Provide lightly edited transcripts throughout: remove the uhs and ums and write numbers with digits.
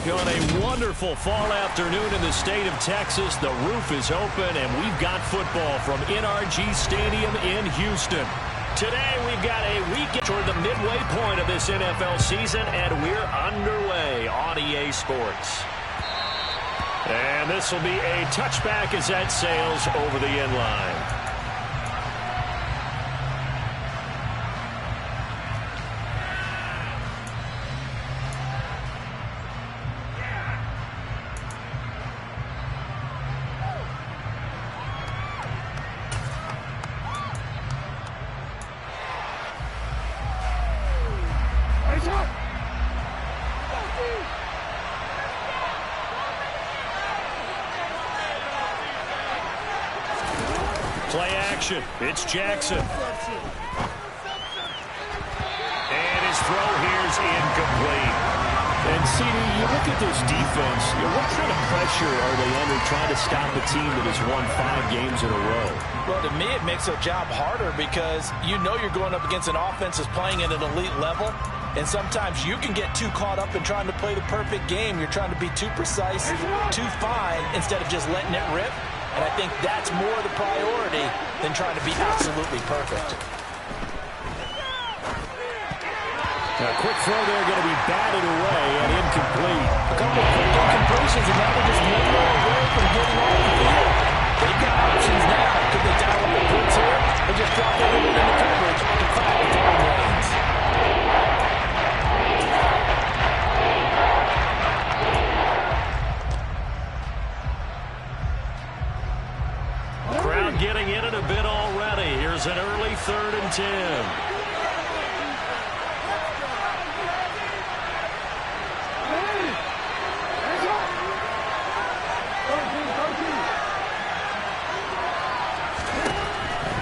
On a wonderful fall afternoon in the state of Texas, the roof is open, and we've got football from NRG Stadium in Houston. Today, we've got a weekend toward the midway point of this NFL season, and we're underway on EA Sports. And this will be a touchback as that sails over the end line. Play action. It's Jackson. And his throw here's incomplete. And, CD, you look at this defense, what kind of pressure are they under trying to stop a team that has won 5 games in a row? Well, to me, it makes their job harder because you know you're going up against an offense that's playing at an elite level. And sometimes you can get too caught up in trying to play the perfect game. You're trying to be too precise, too fine, instead of just letting it rip. And I think that's more the priority than trying to be absolutely perfect. A quick throw there going to be batted away and incomplete. A couple of quick incompletions, and now they're just one more away from getting off the field. They've got options now. Could they dial up the blitz here or just drop everyone in the coverage to crack the throwing lanes? Crowd getting in it a bit already. Here's an early 3rd and 10.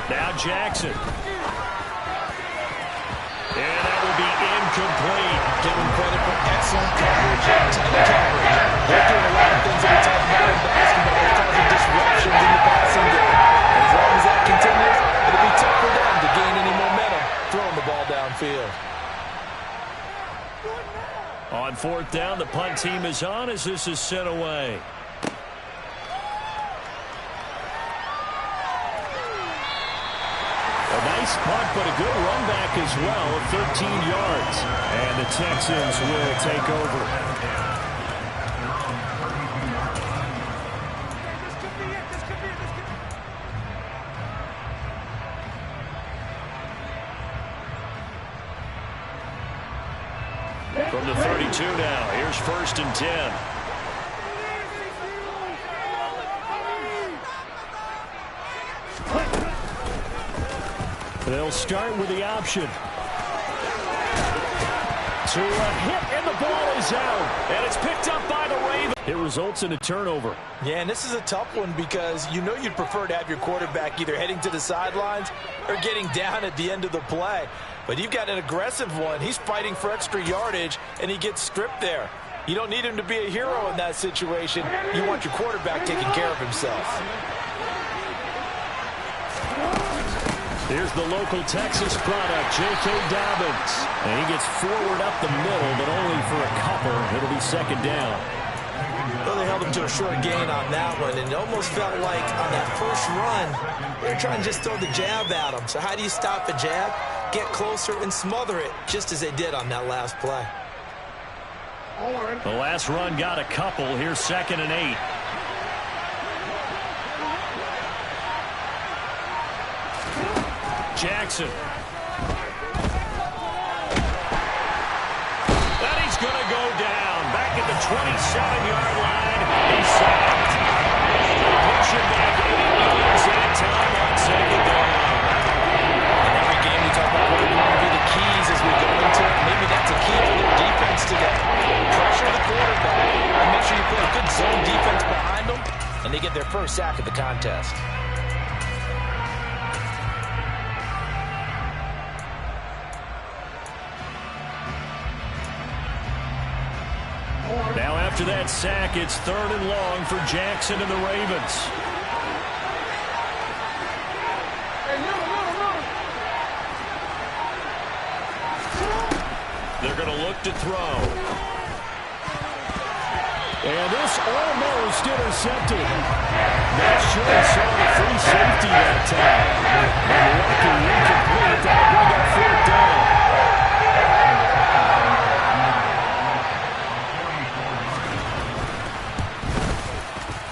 Now Jackson. And that will be incomplete. Give him credit for excellent coverage and tight coverage. They're doing a lot of things that we talk about in basketball that's causing disruptions in the passing game. And as long as that continues, it'll be tough for them to gain any momentum throwing the ball downfield. On 4th down, the punt team is on as this is sent away. A nice punt, but a good run back as well of 13 yards. And the Texans will take over. From the 32 now, here's 1st and 10. They'll start with the option. To a hit, and the ball is out. And it's picked up by the Ravens. It results in a turnover. Yeah, and this is a tough one because you know you'd prefer to have your quarterback either heading to the sidelines or getting down at the end of the play. But you've got an aggressive one. He's fighting for extra yardage, and he gets stripped there. You don't need him to be a hero in that situation. You want your quarterback taking care of himself. Here's the local Texas product, J.K. Dobbins. And he gets forward up the middle, but only for a couple. It'll be 2nd down. Well, they held him to a short gain on that one, and it almost felt like on that first run, they're trying to just throw the jab at him. So how do you stop a jab? Get closer and smother it, just as they did on that last play. The last run got a couple. Here's 2nd and 8. Jackson. And he's going to go down. Back at the 27-yard line. He's sacked. They push him back 8 yards that time on 2nd down. In every game we talk about what are going to be the keys as we go into it. Maybe that's a key for their defense today. Pressure the quarterback and make sure you put a good zone defense behind them, and they get their first sack of the contest. Now after that sack, it's 3rd and long for Jackson and the Ravens. They're going to look to throw. And this almost intercepted. That sure saw the free safety that time. And lucky incomplete. That'll bring up 4th down.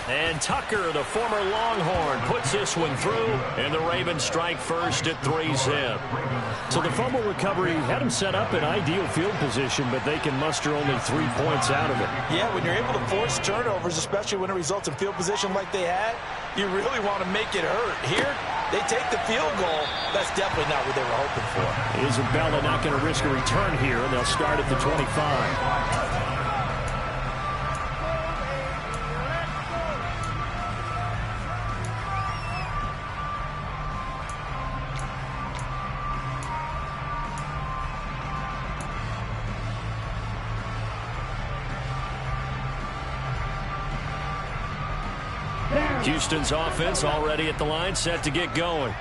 And Tucker, the former Longhorn, puts this one through, and the Ravens strike first at 3-zip. So the fumble recovery had them set up in ideal field position, but they can muster only 3 points out of it. Yeah, when you're able to force turnovers, especially when it results in field position like they had, you really want to make it hurt. Here, they take the field goal. That's definitely not what they were hoping for. Isabella not going to risk a return here, and they'll start at the 25. Houston's offense already at the line, set to get going.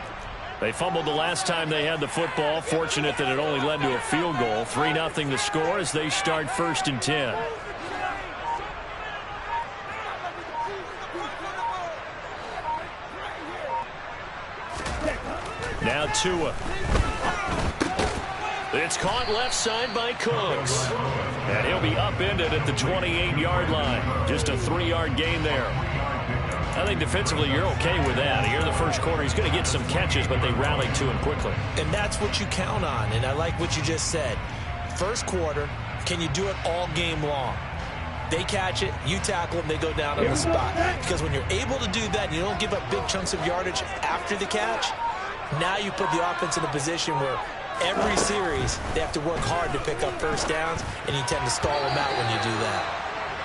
They fumbled the last time they had the football. Fortunate that it only led to a field goal. 3-0 the score as they start 1st and 10. Now Tua. It's caught left side by Cooks. And he'll be upended at the 28-yard line. Just a 3-yard gain there. I think defensively you're okay with that. Here in the first quarter, he's going to get some catches, but they rallied to him quickly. And that's what you count on, and I like what you just said. First quarter, can you do it all game long? They catch it, you tackle them, they go down on the spot. Because when you're able to do that and you don't give up big chunks of yardage after the catch, now you put the offense in a position where every series they have to work hard to pick up first downs, and you tend to stall them out when you do that.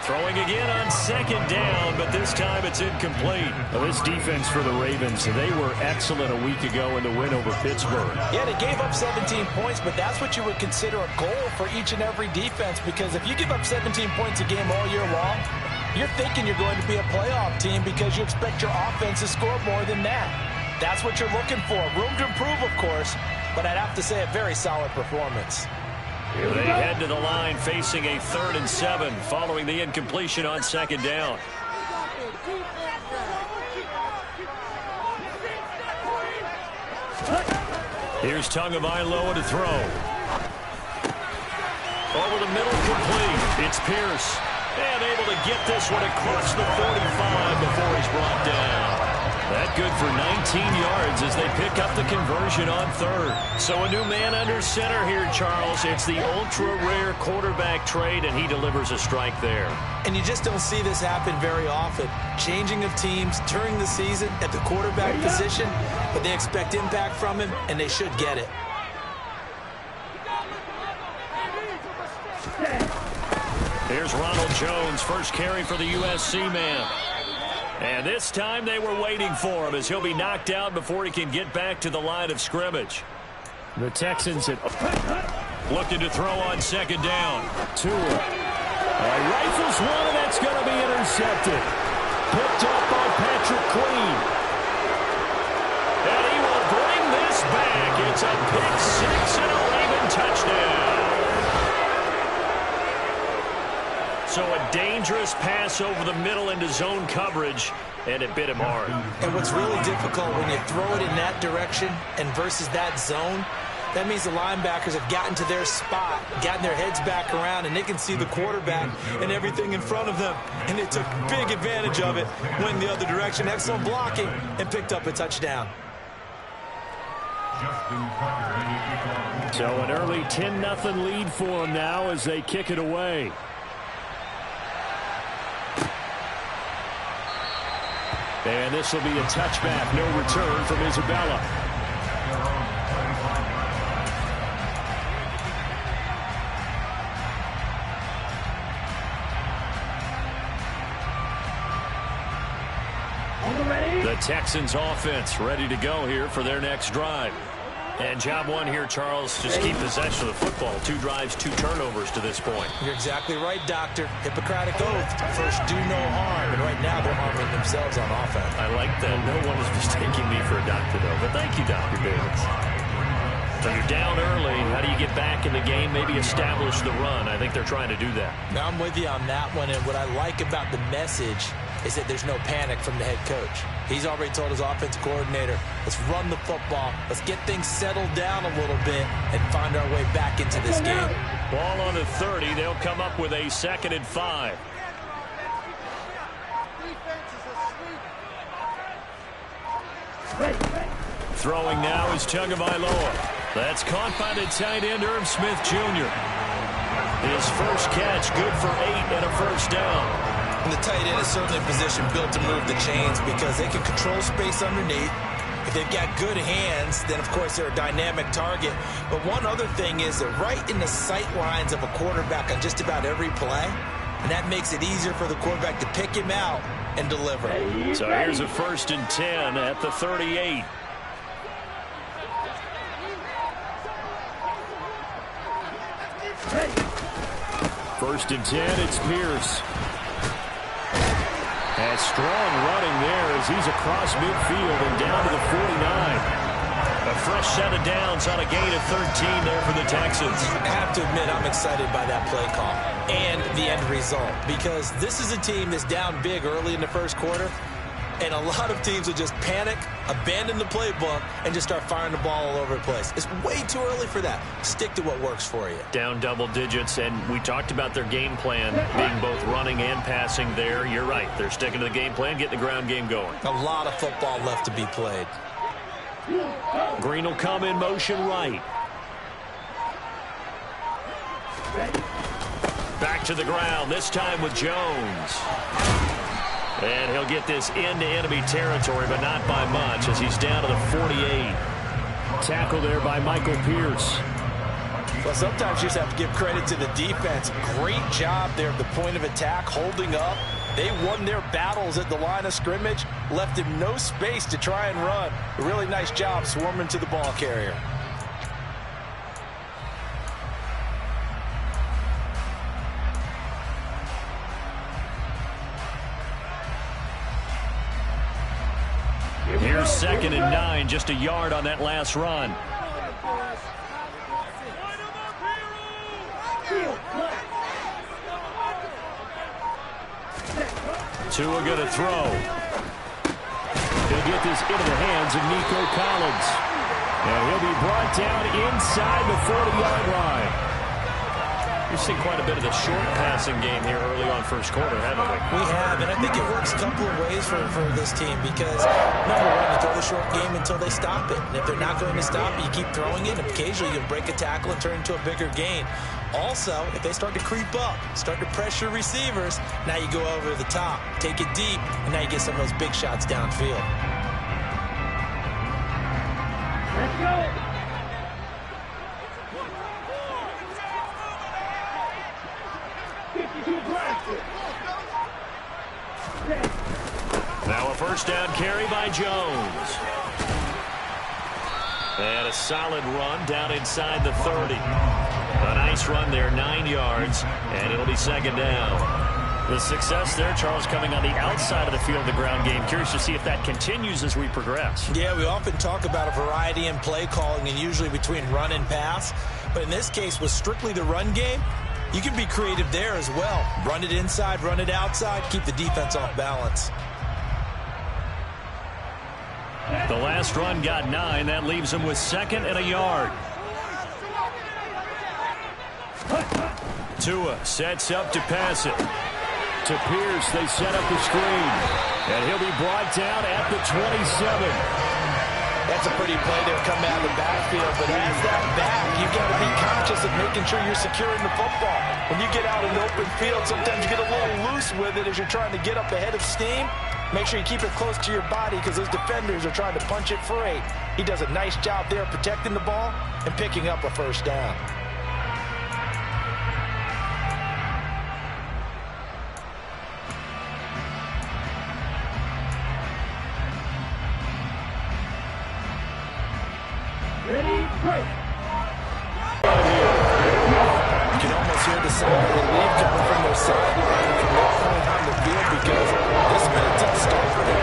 Throwing again on 2nd down, but this time it's incomplete. Well, this defense for the Ravens, they were excellent a week ago in the win over Pittsburgh. Yeah, they gave up 17 points, but that's what you would consider a goal for each and every defense, because if you give up 17 points a game all year long, you're thinking you're going to be a playoff team because you expect your offense to score more than that. That's what you're looking for. Room to improve, of course, but I'd have to say a very solid performance. They head to the line facing a 3rd and 7 following the incompletion on 2nd down. Here's Tagovailoa to throw. Over the middle, complete. It's Pierce. And able to get this one across the 45 before he's brought down. That good for 19 yards as they pick up the conversion on 3rd. So a new man under center here, Charles. It's the ultra-rare quarterback trade, and he delivers a strike there. And you just don't see this happen very often. Changing of teams during the season at the quarterback position, but they expect impact from him, and they should get it. Here's Ronald Jones, first carry for the USC man. And this time they were waiting for him as he'll be knocked out before he can get back to the line of scrimmage. The Texans looking to throw on 2nd down. Tua. Rifles one, and that's going to be intercepted. Picked up by Patrick Queen. And he will bring this back. It's a pick 6 and a Raven touchdown. So a dangerous pass over the middle into zone coverage, and it bit him hard. And what's really difficult when you throw it in that direction and versus that zone, that means the linebackers have gotten to their spot, gotten their heads back around, and they can see the quarterback and everything in front of them. And they took big advantage of it, went the other direction, excellent blocking, and picked up a touchdown. So an early 10-0 lead for them now as they kick it away. And this will be a touchback, no return from Isabella. The Texans offense ready to go here for their next drive. And job one here, Charles, just keep possession of the football. 2 drives, 2 turnovers to this point. You're exactly right, Doctor. Hippocratic oath. First, do no harm. And right now, they're harming themselves on offense. I like that. No one is mistaking me for a doctor, though. But thank you, Dr. Davis. So you're down early. How do you get back in the game, maybe establish the run? I think they're trying to do that. Now, I'm with you on that one, and what I like about the message is that there's no panic from the head coach. He's already told his offensive coordinator, let's run the football, let's get things settled down a little bit and find our way back into this game. Ball on the 30. They'll come up with a 2nd and 5. Throwing now is Tagovailoa. That's caught by the tight end, Irv Smith Jr. His first catch, good for 8 and a first down. And the tight end is certainly a position built to move the chains because they can control space underneath. If they've got good hands, then, of course, they're a dynamic target. But one other thing is they're right in the sight lines of a quarterback on just about every play, and that makes it easier for the quarterback to pick him out and deliver. So here's a 1st and 10 at the 38. First and 10, it's Pierce. And strong running there as he's across midfield and down to the 49. A fresh set of downs on a gain of 13 there for the Texans. I have to admit, I'm excited by that play call and the end result because this is a team that's down big early in the first quarter, and a lot of teams will just panic, abandon the playbook, and just start firing the ball all over the place. It's way too early for that. Stick to what works for you. Down double digits, and we talked about their game plan being both running and passing there. You're right. They're sticking to the game plan, getting the ground game going. A lot of football left to be played. Green will come in motion right. Back to the ground, this time with Jones. And he'll get this into enemy territory, but not by much as he's down to the 48. Tackle there by Michael Pierce. Well, sometimes you just have to give credit to the defense. Great job there at the point of attack, holding up. They won their battles at the line of scrimmage, left him no space to try and run. A really nice job swarming to the ball carrier. Here's 2nd and 9, just a yard on that last run. Tua going to throw. He'll get this into the hands of Nico Collins. And he'll be brought down inside the 40-yard line. We've seen quite a bit of the short passing game here early on first quarter, haven't we? We have, and I think it works a couple of ways for this team because, number one, you throw the short game until they stop it. And if they're not going to stop it, you keep throwing it, and occasionally you'll break a tackle and turn into a bigger gain. Also, if they start to creep up, start to pressure receivers, now you go over the top, take it deep, and now you get some of those big shots downfield. Let's go. Now a first down carry by Jones. And a solid run down inside the 30. A nice run there, 9 yards, and it'll be 2nd down. The success there, Charles, coming on the outside of the field of the ground game. Curious to see if that continues as we progress. Yeah, we often talk about a variety in play calling and usually between run and pass. But in this case, with strictly the run game, you can be creative there as well. Run it inside, run it outside, keep the defense off balance. The last run got 9. That leaves him with 2nd and a yard. Tua sets up to pass it. To Pierce, they set up the screen. And he'll be brought down at the 27. That's a pretty play there coming out of the backfield. But as that back, you've got to be conscious of making sure you're securing the football. When you get out in the open field, sometimes you get a little loose with it as you're trying to get up ahead of steam. Make sure you keep it close to your body because those defenders are trying to punch it free. He does a nice job there protecting the ball and picking up a first down. Ready, break. You can almost hear the sound of relief coming from their sideline from that point on the field because this been a tough start for them.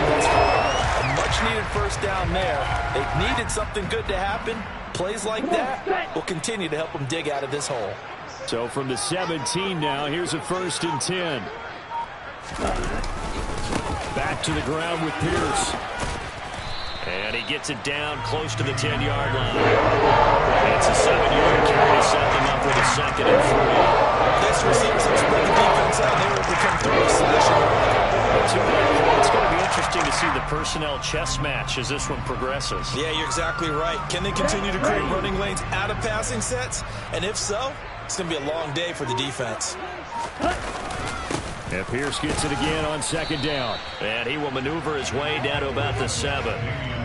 A much much-needed first down there. They needed something good to happen. Plays like that will continue to help them dig out of this hole. So from the 17 now, here's a 1st and 10. Back to the ground with Pierce. And he gets it down close to the 10-yard line. It's a 7-yard carry to set them up with a 2nd and 3. This receiver's going to spread the defense out. They were become through a slashing. To that point, it's going to be interesting to see the personnel chess match as this one progresses. Yeah, you're exactly right. Can they continue to create running lanes out of passing sets? And if so, it's going to be a long day for the defense. And Pierce gets it again on 2nd down. And he will maneuver his way down to about the 7.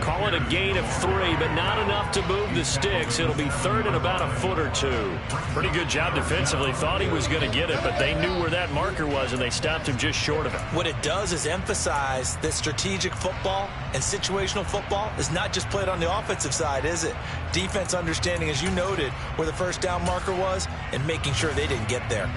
Call it a gain of 3, but not enough to move the sticks. It'll be 3rd and about a foot or 2. Pretty good job defensively. Thought he was going to get it, but they knew where that marker was, and they stopped him just short of it. What it does is emphasize that strategic football and situational football is not just played on the offensive side, is it? Defense understanding, as you noted, where the first down marker was and making sure they didn't get there.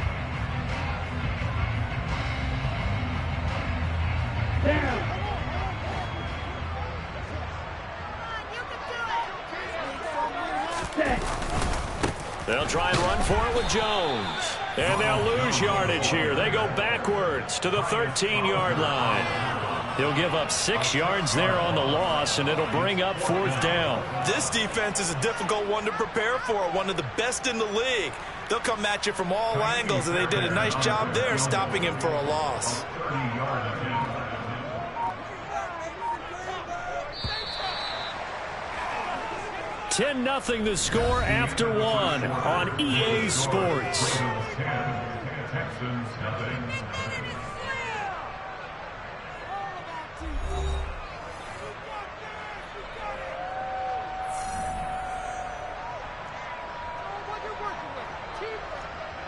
They'll try and run for it with Jones. And they'll lose yardage here. They go backwards to the 13-yard line. He'll give up 6 yards there on the loss, and it'll bring up 4th down. This defense is a difficult one to prepare for, one of the best in the league. They'll come at you from all angles, and they did a nice job there stopping him for a loss. $10-0 the score after 1 on EA Sports. Texans nothing.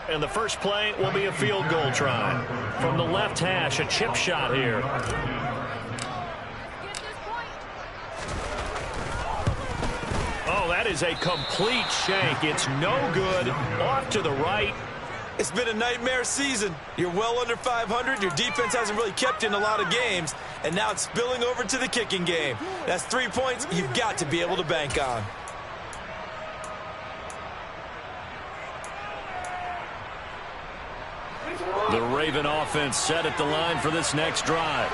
And the first play will be a field goal try. From the left hash, a chip shot here. Oh, that is a complete shank. It's no good. Off to the right. It's been a nightmare season. You're well under 500. Your defense hasn't really kept you in a lot of games. And now it's spilling over to the kicking game. That's 3 points you've got to be able to bank on. The Raven offense set at the line for this next drive.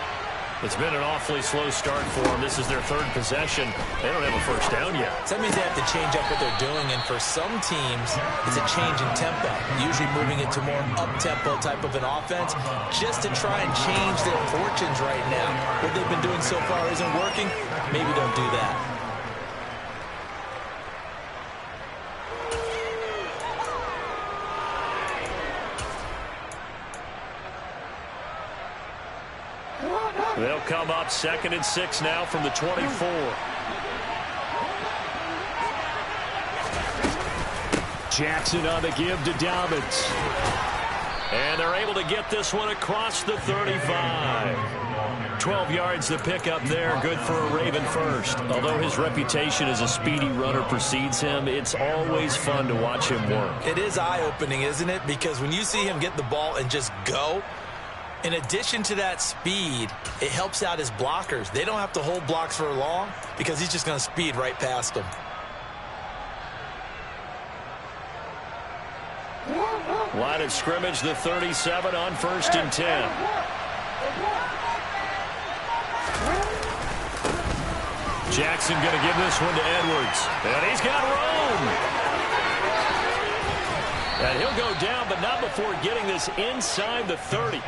It's been an awfully slow start for them. This is their 3rd possession. They don't have a first down yet. So that means they have to change up what they're doing, and for some teams, it's a change in tempo, usually moving it to more up-tempo type of an offense, just to try and change their fortunes right now. What they've been doing so far isn't working. Maybe they'll do that. They'll come up 2nd and 6 now from the 24. Jackson on the give to Dobbins. And they're able to get this one across the 35. 12 yards to pick up there. Good for a Raven first. Although his reputation as a speedy runner precedes him, it's always fun to watch him work. It is eye-opening, isn't it? Because when you see him get the ball and just go, in addition to that speed, it helps out his blockers. They don't have to hold blocks for long because he's just going to speed right past them. Line of scrimmage, the 37 on 1st and 10. Jackson going to give this one to Edwards. And he's got room. And he'll go down, but not before getting this inside the 30.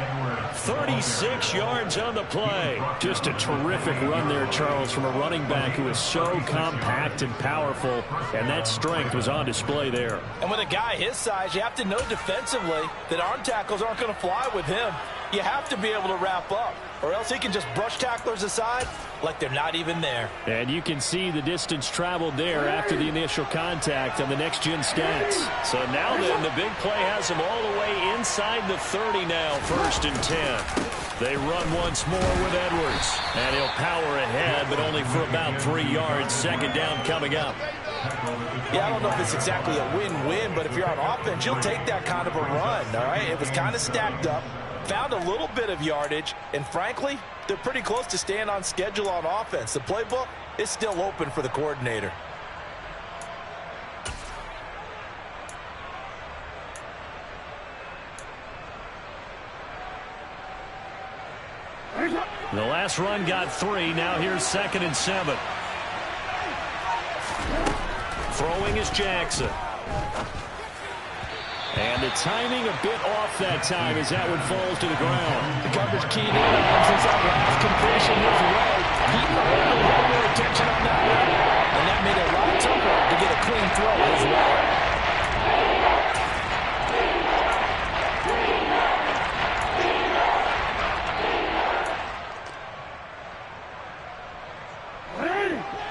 36 yards on the play. Just a terrific run there, Charles, from a running back who is so compact and powerful, and that strength was on display there. And with a guy his size, you have to know defensively that arm tackles aren't going to fly with him. You have to be able to wrap up, or else he can just brush tacklers aside like they're not even there. And you can see the distance traveled there after the initial contact on the next-gen stats. So now then, the big play has him all the way inside the 30 now, 1st and 10. They run once more with Edwards. And he'll power ahead, but only for about 3 yards. 2nd down coming up. Yeah, I don't know if it's exactly a win-win, but if you're on offense, you'll take that kind of a run, all right? It was kind of stacked up. found a little bit of yardage, and frankly, they're pretty close to staying on schedule on offense. The playbook is still open for the coordinator. The last run got 3. Now here's 2nd and 7. Throwing is Jackson. And the timing a bit off that time as that one falls to the ground. The coverage keyed in on him since that last completion his way. He earned a little more attention on that one. And that made it a lot tougher to get a clean throw his way.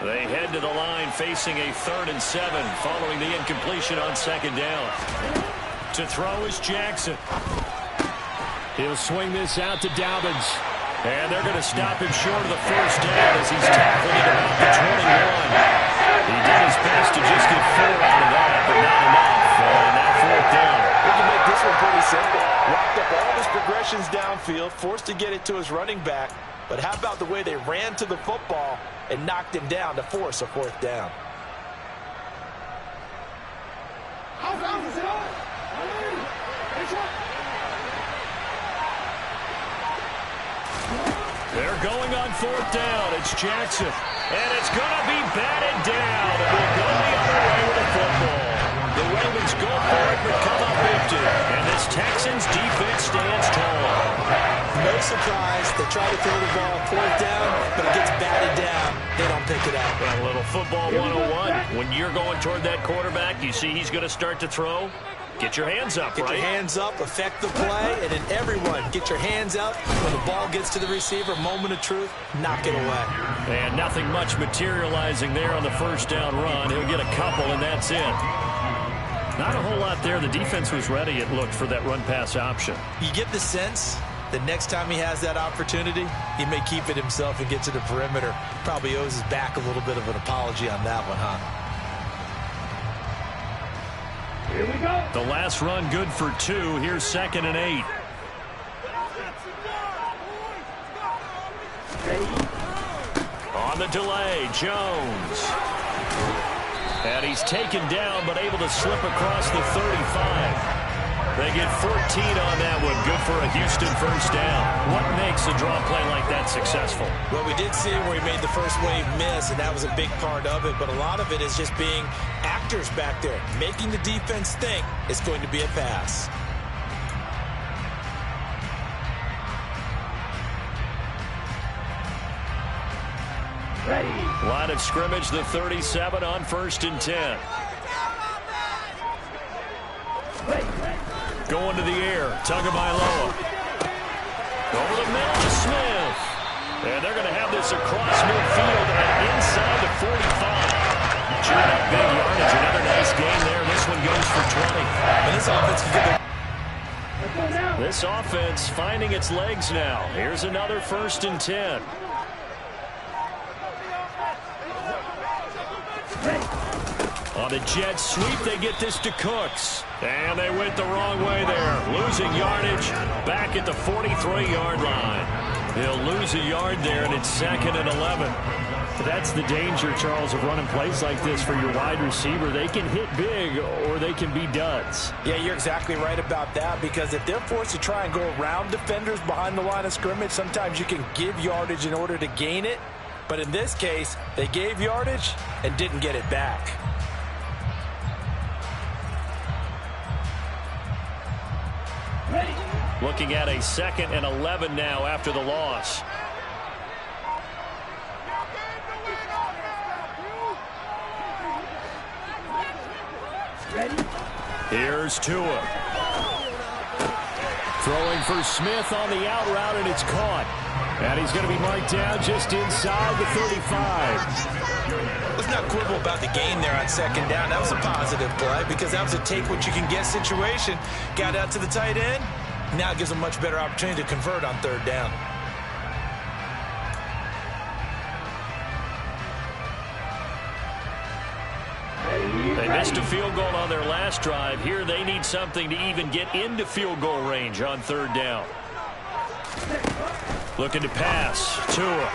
They head to the line facing a 3rd and 7 following the incompletion on 2nd down. To throw is Jackson. He'll swing this out to Dobbins. And they're going to stop him short of the 1st down as he's tackled at about the 21. He did his best to just get 4 out of that, but not enough. And that 4th down. We can make this one pretty simple. Locked up all of his progressions downfield, forced to get it to his running back. But how about the way they ran to the football and knocked him down to force a 4th down? They're going on 4th down. It's Jackson. And it's going to be batted down. And we'll go the other way with the football. The Ravens go for it, but come up empty. And this Texans defense stands tall. No surprise. They try to throw the ball 4th down, but it gets batted down. They don't pick it up. A little football 101. When you're going toward that quarterback, you see he's going to start to throw. Get your hands up, Get right? your hands up, affect the play, and then everyone get your hands up. When the ball gets to the receiver, moment of truth, knock it away. And nothing much materializing there on the 1st down run. He'll get a couple, and that's it. Not a whole lot there. The defense was ready, it looked, for that run-pass option. You get the sense that next time he has that opportunity, he may keep it himself and get to the perimeter. Probably owes his back a little bit of an apology on that one, huh? Here we go. The last run good for 2. Here's 2nd and 8. On the delay, Jones. And he's taken down, but able to slip across the 35. They get 14 on that one. Good for a Houston 1st down. What makes a draw play like that successful? Well, we did see where he made the first wave miss, and that was a big part of it. But a lot of it is just being actors back there, making the defense think it's going to be a pass. Ready. Line of scrimmage, the 37 on 1st and 10. Going to the air, Tagovailoa. Over the middle to Smith. And they're going to have this across midfield and inside the 45. Chewing up big yardage. Another nice game there. This one goes for 20. And this offense can get the... This offense finding its legs now. Here's another 1st and 10. On the jet sweep, they get this to Cooks. And they went the wrong way there. Losing yardage back at the 43-yard line. They'll lose a yard there, and it's 2nd and 11. That's the danger, Charles, of running plays like this for your wide receiver. They can hit big or they can be duds. Yeah, you're exactly right about that, because if they're forced to try and go around defenders behind the line of scrimmage, sometimes you can give yardage in order to gain it. But in this case, they gave yardage and didn't get it back. Looking at a 2nd and 11 now after the loss. Here's Tua. Throwing for Smith on the out route, and it's caught. And he's going to be marked down just inside the 35. Let's not quibble about the gain there on 2nd down. That was a positive play because that was a take-what-you-can-get situation. Got out to the tight end. Now it gives them a much better opportunity to convert on 3rd down. They missed a field goal on their last drive. Here they need something to even get into field goal range on 3rd down. Looking to pass. Tua.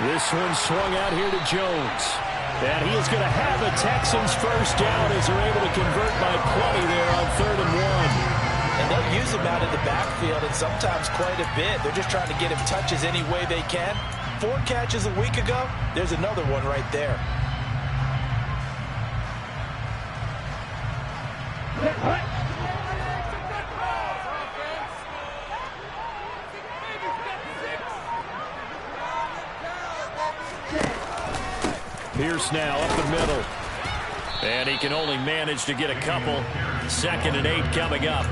This one swung out here to Jones. And he is going to have a Texans first down as they're able to convert by plenty there on 3rd and 1. And they'll use him out in the backfield, and sometimes quite a bit. They're just trying to get him touches any way they can. 4 catches a week ago. There's another one right there. Pierce now up the middle. And he can only manage to get a couple. 2nd and 8 coming up.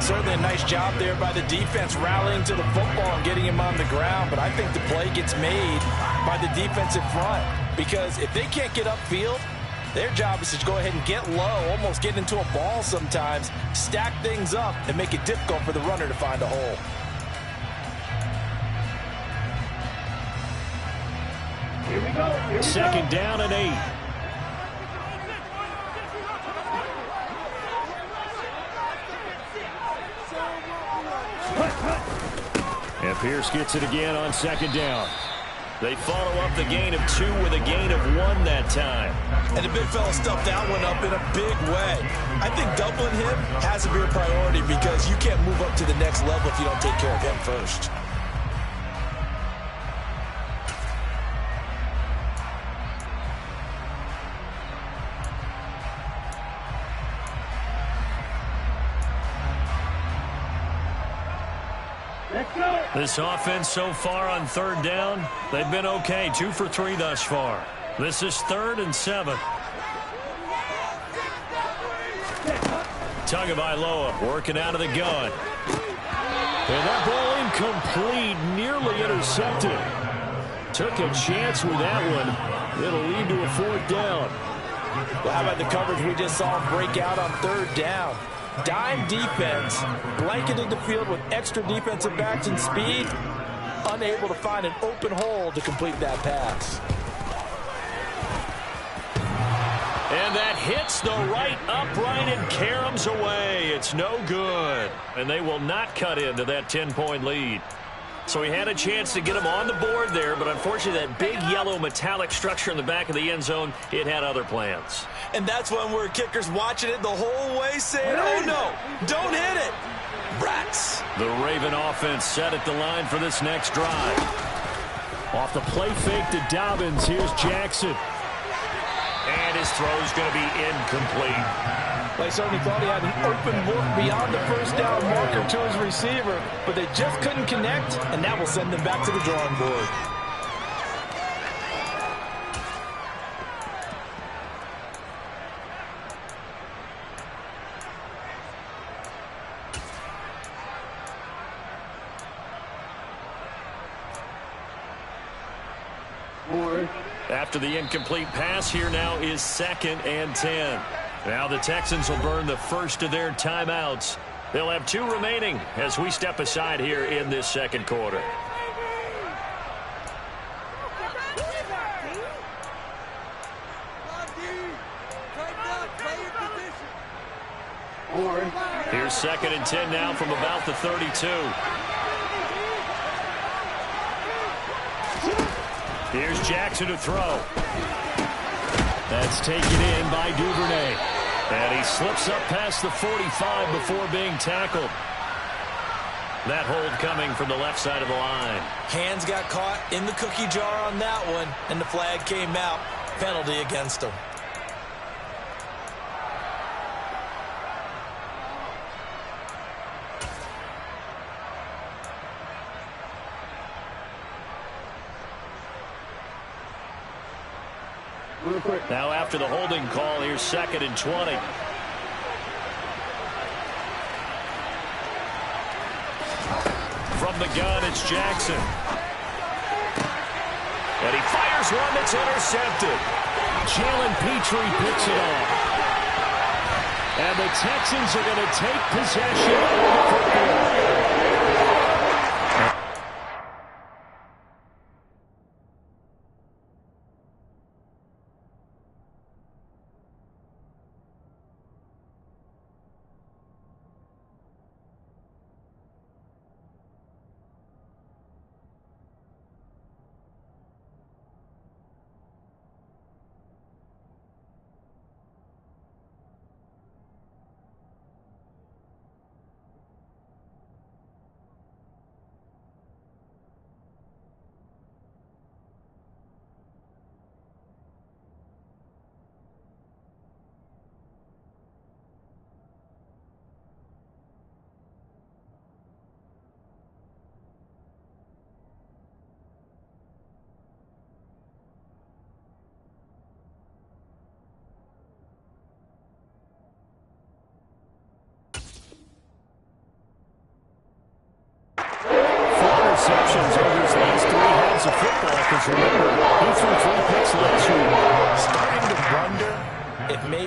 Certainly a nice job there by the defense rallying to the football and getting him on the ground. But I think the play gets made by the defensive front. Because if they can't get upfield, their job is to go ahead and get low, almost get into a ball sometimes, stack things up, and make it difficult for the runner to find a hole. Here we go. 2nd down and 8. And Pierce gets it again on 2nd down. They follow up the gain of 2 with a gain of 1 that time. And the big fella stuffed that one up in a big way. I think doubling him has to be a priority because you can't move up to the next level if you don't take care of him first. This offense so far on 3rd down, they've been okay. 2 for 3 thus far. This is 3rd and 7. Tagovailoa working out of the gun. And that ball incomplete, nearly intercepted. Took a chance with that one. It'll lead to a 4th down. Well, how about the coverage we just saw break out on 3rd down? Dime defense, blanketed the field with extra defensive backs and speed, unable to find an open hole to complete that pass. And that hits the right upright and caroms away. It's no good. And they will not cut into that 10-point lead. So he had a chance to get him on the board there, but unfortunately that big yellow metallic structure in the back of the end zone, it had other plans. And that's when we're kickers watching it the whole way saying, oh no, don't hit it. Rats. The Raven offense set at the line for this next drive. Off the play fake to Dobbins, here's Jackson. And his throw's going to be incomplete. They certainly thought he had an open look beyond the first down marker to his receiver, but they just couldn't connect, and that will send them back to the drawing board. After the incomplete pass, here now is 2nd and 10. Now the Texans will burn the first of their timeouts. They'll have 2 remaining as we step aside here in this 2nd quarter. Here's 2nd and 10 now from about the 32. Here's Jackson to throw. That's taken in by Duvernay. And he slips up past the 45 before being tackled. That hold coming from the left side of the line. Hands got caught in the cookie jar on that one, and the flag came out. Penalty against him. Now after the holding call, here's 2nd and 20. From the gun, it's Jackson. And he fires one that's intercepted. Jalen Petrie picks it off. And the Texans are going to take possession of the football.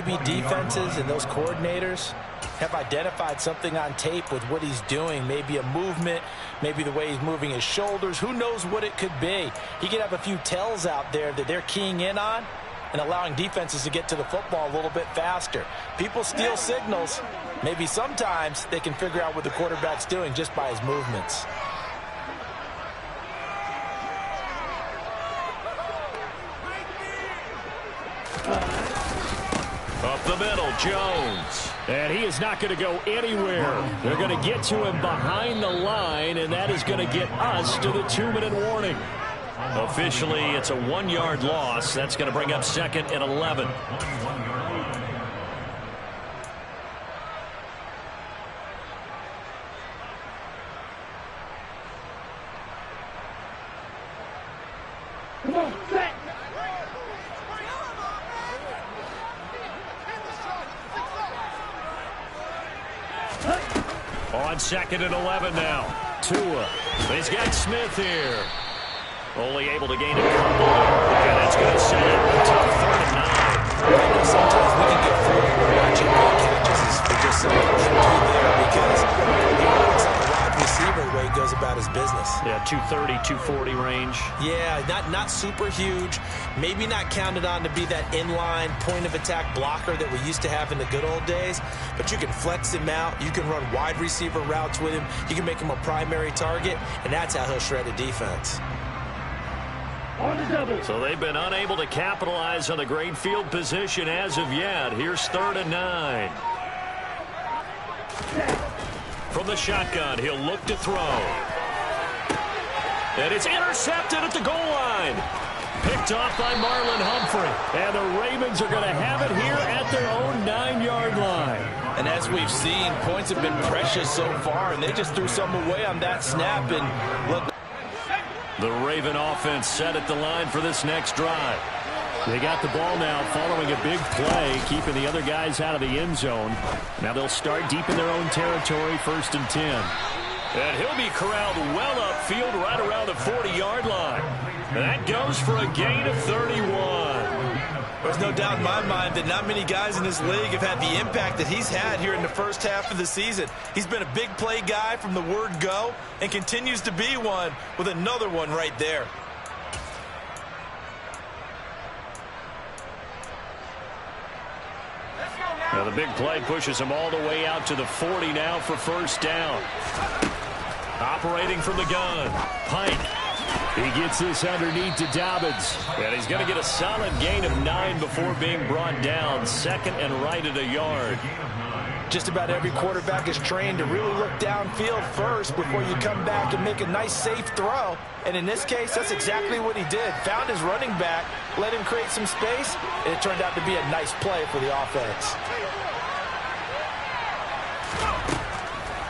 maybe defenses and those coordinators have identified something on tape with what he's doing. Maybe a movement, maybe the way he's moving his shoulders. Who knows what it could be? He could have a few tells out there that they're keying in on and allowing defenses to get to the football a little bit faster. People steal signals. Maybe sometimes they can figure out what the quarterback's doing just by his movements. Up the middle, Jones. And he is not going to go anywhere. They're going to get to him behind the line, and that is going to get us to the 2-minute warning. Officially, it's a 1-yard loss. That's going to bring up 2nd and 11. Come on, set. On 2nd and 11 now. Tua. He's got Smith here. Only able to gain a couple. And that's going to set it to 3rd and 9. I know sometimes we can get fooled when we're watching big catches for just something he should do there because he looks like a wide receiver the way he goes about his business. Yeah, 230, 240 range. Yeah, not super huge. Maybe not counted on to be that inline point-of-attack blocker that we used to have in the good old days. But you can flex him out. You can run wide receiver routes with him. You can make him a primary target, and that's how he'll shred a defense. On the double. So they've been unable to capitalize on the great field position as of yet. Here's 3rd and 9. From the shotgun, he'll look to throw. And it's intercepted at the goal line. Picked off by Marlon Humphrey. And the Ravens are going to have it here at their own 9-yard line. And as we've seen, points have been precious so far, and they just threw some away on that snap. And look. The Raven offense set at the line for this next drive. They got the ball now following a big play, keeping the other guys out of the end zone. Now they'll start deep in their own territory, 1st and 10. And he'll be corralled well upfield right around the 40-yard line. And that goes for a gain of 31. There's no doubt in my mind that not many guys in this league have had the impact that he's had here in the first half of the season. He's been a big play guy from the word go and continues to be one with another one right there. Now the big play pushes him all the way out to the 40 now for 1st down. Operating from the gun, Pike. He gets this underneath to Dobbins. And he's going to get a solid gain of 9 before being brought down. 2nd and right at a yard. Just about every quarterback is trained to really look downfield first before you come back and make a nice, safe throw. And in this case, that's exactly what he did. Found his running back, let him create some space, and it turned out to be a nice play for the offense.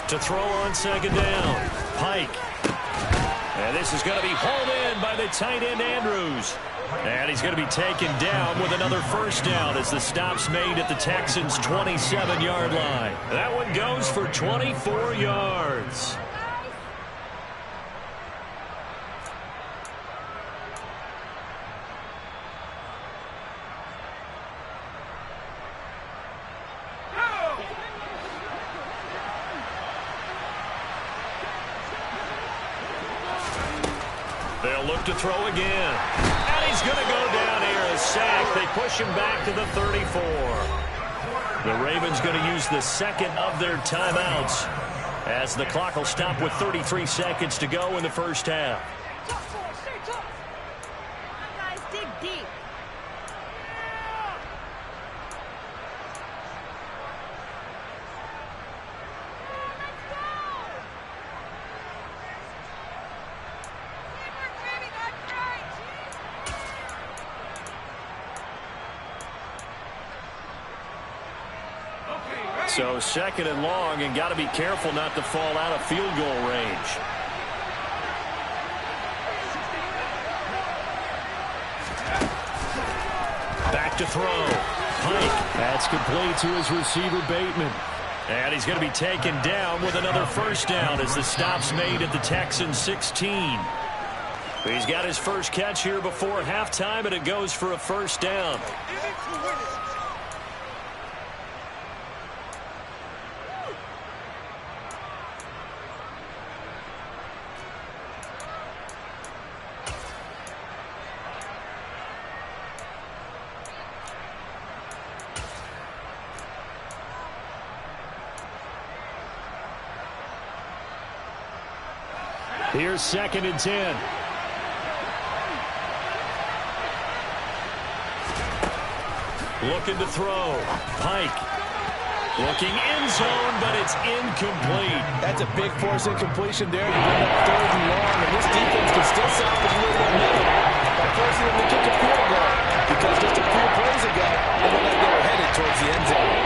To throw on 2nd down, Pike. And this is going to be hauled in by the tight end, Andrews. And he's going to be taken down with another 1st down as the stop's made at the Texans' 27-yard line. That one goes for 24 yards. They'll look to throw again. And he's going to go down here. A sack. They push him back to the 34. The Ravens going to use the 2nd of their timeouts as the clock will stop with 33 seconds to go in the 1st half. Guys, dig deep. So 2nd and long, and got to be careful not to fall out of field goal range. Back to throw. Pike. That's complete to his receiver, Bateman. And he's going to be taken down with another 1st down as the stop's made at the Texans' 16. He's got his first catch here before halftime, and it goes for a 1st down. Here's 2nd and 10. Looking to throw. Pike. Looking end zone, but it's incomplete. That's a big force incompletion there. You bring up 3rd and long, and this defense can still salvage a little momentum by forcing them to kick a field goal. Because just a few plays ago, they looked like they were headed towards the end zone.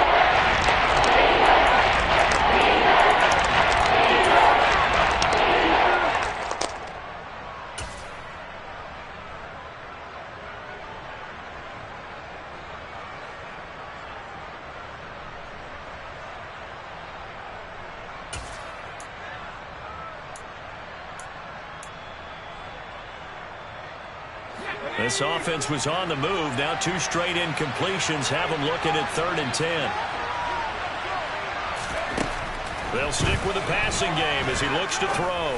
This offense was on the move. Now 2 straight incompletions have them looking at 3rd and 10. They'll stick with the passing game as he looks to throw.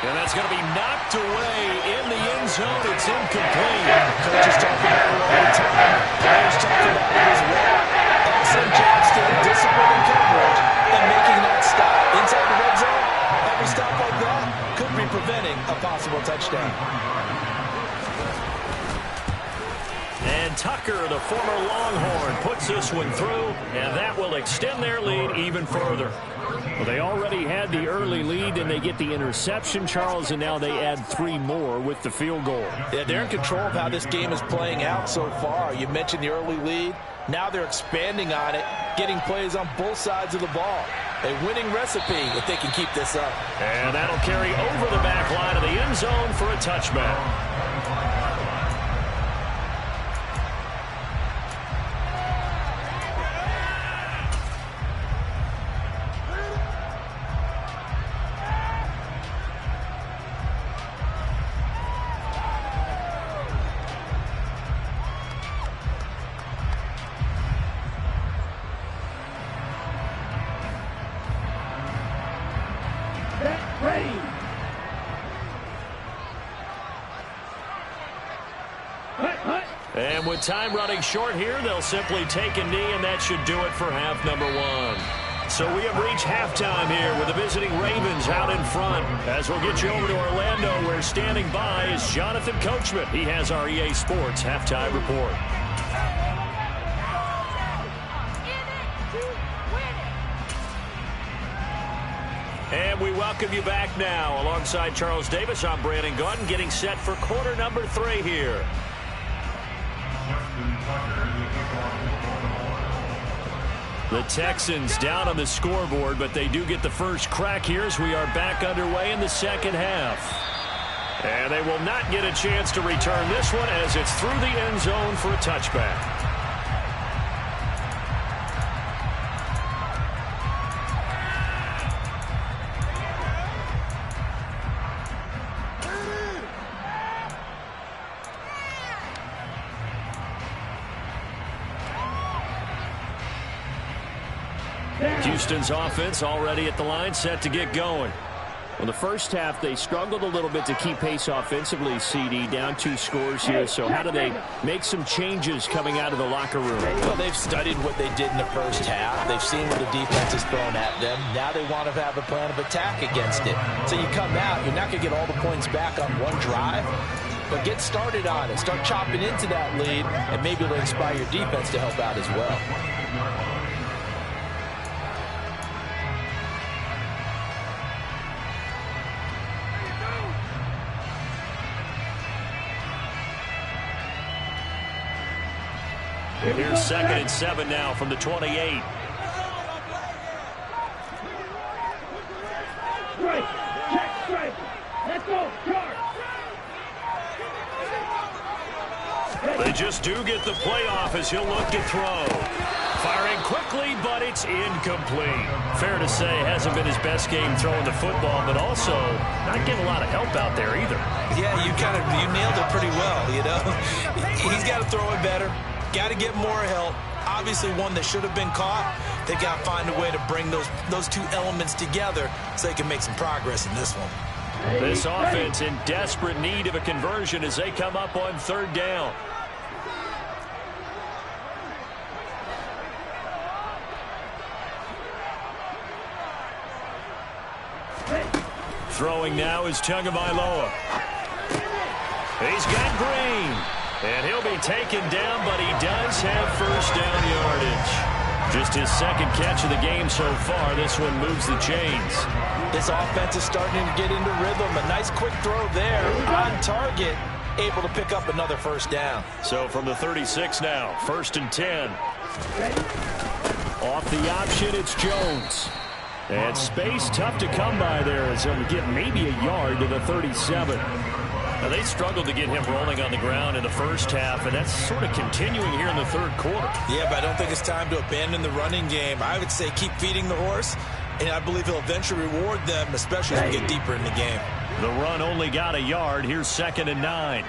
And that's going to be knocked away in the end zone. It's incomplete. Coaches talk about it all the time. Players talk about it as well. Excellent job staying disciplined in coverage and making that stop. Inside the red zone, every stop like that could be preventing a possible touchdown. And Tucker, the former Longhorn, puts this one through, and that will extend their lead even further. Well, they already had the early lead, and they get the interception, Charles, and now they add 3 more with the field goal. Yeah, they're in control of how this game is playing out so far. You mentioned the early lead. Now they're expanding on it, getting plays on both sides of the ball. A winning recipe if they can keep this up. And that'll carry over the back line of the end zone for a touchback. And with time running short here, they'll simply take a knee, and that should do it for half number 1. So we have reached halftime here with the visiting Ravens out in front. As we'll get you over to Orlando, where standing by is Jonathan Coachman. He has our EA Sports halftime report. And we welcome you back now. Alongside Charles Davis, I'm Brandon Gunn, getting set for quarter number 3 here. The Texans down on the scoreboard, but they do get the first crack here as we are back underway in the second half. And they will not get a chance to return this one as it's through the end zone for a touchback. Houston's offense already at the line, set to get going. Well, the first half, they struggled a little bit to keep pace offensively, CD, down 2 scores here. So how do they make some changes coming out of the locker room? Well, they've studied what they did in the first half. They've seen what the defense has thrown at them. Now they want to have a plan of attack against it. So you come out, you're not going to get all the points back on one drive, but get started on it. Start chopping into that lead, and maybe it'll inspire your defense to help out as well. Here's 2nd and 7 now from the 28. Strike, check, strike. Let's go, charge. They just do get the playoff as he'll look to throw. Firing quickly, but it's incomplete. Fair to say, hasn't been his best game throwing the football, but also not getting a lot of help out there either. Yeah, you nailed it pretty well, you know. He's got to throw it better. Got to get more help. Obviously one that should have been caught. They got to find a way to bring those 2 elements together so they can make some progress in this one. This offense in desperate need of a conversion as they come up on 3rd down. Throwing now is Tagovailoa. He's got Green. And he'll be taken down, but he does have first down yardage. Just his second catch of the game so far. This one moves the chains. This offense is starting to get into rhythm. A nice quick throw there on target. Able to pick up another first down. So from the 36 now, 1st and 10. Off the option, it's Jones. And space tough to come by there as he'll get maybe a yard to the 37. Now they struggled to get him rolling on the ground in the first half, and that's sort of continuing here in the third quarter. Yeah, but I don't think it's time to abandon the running game. I would say keep feeding the horse, and I believe he'll eventually reward them, especially as we get deeper in the game. The run only got a yard. Here's 2nd and 9.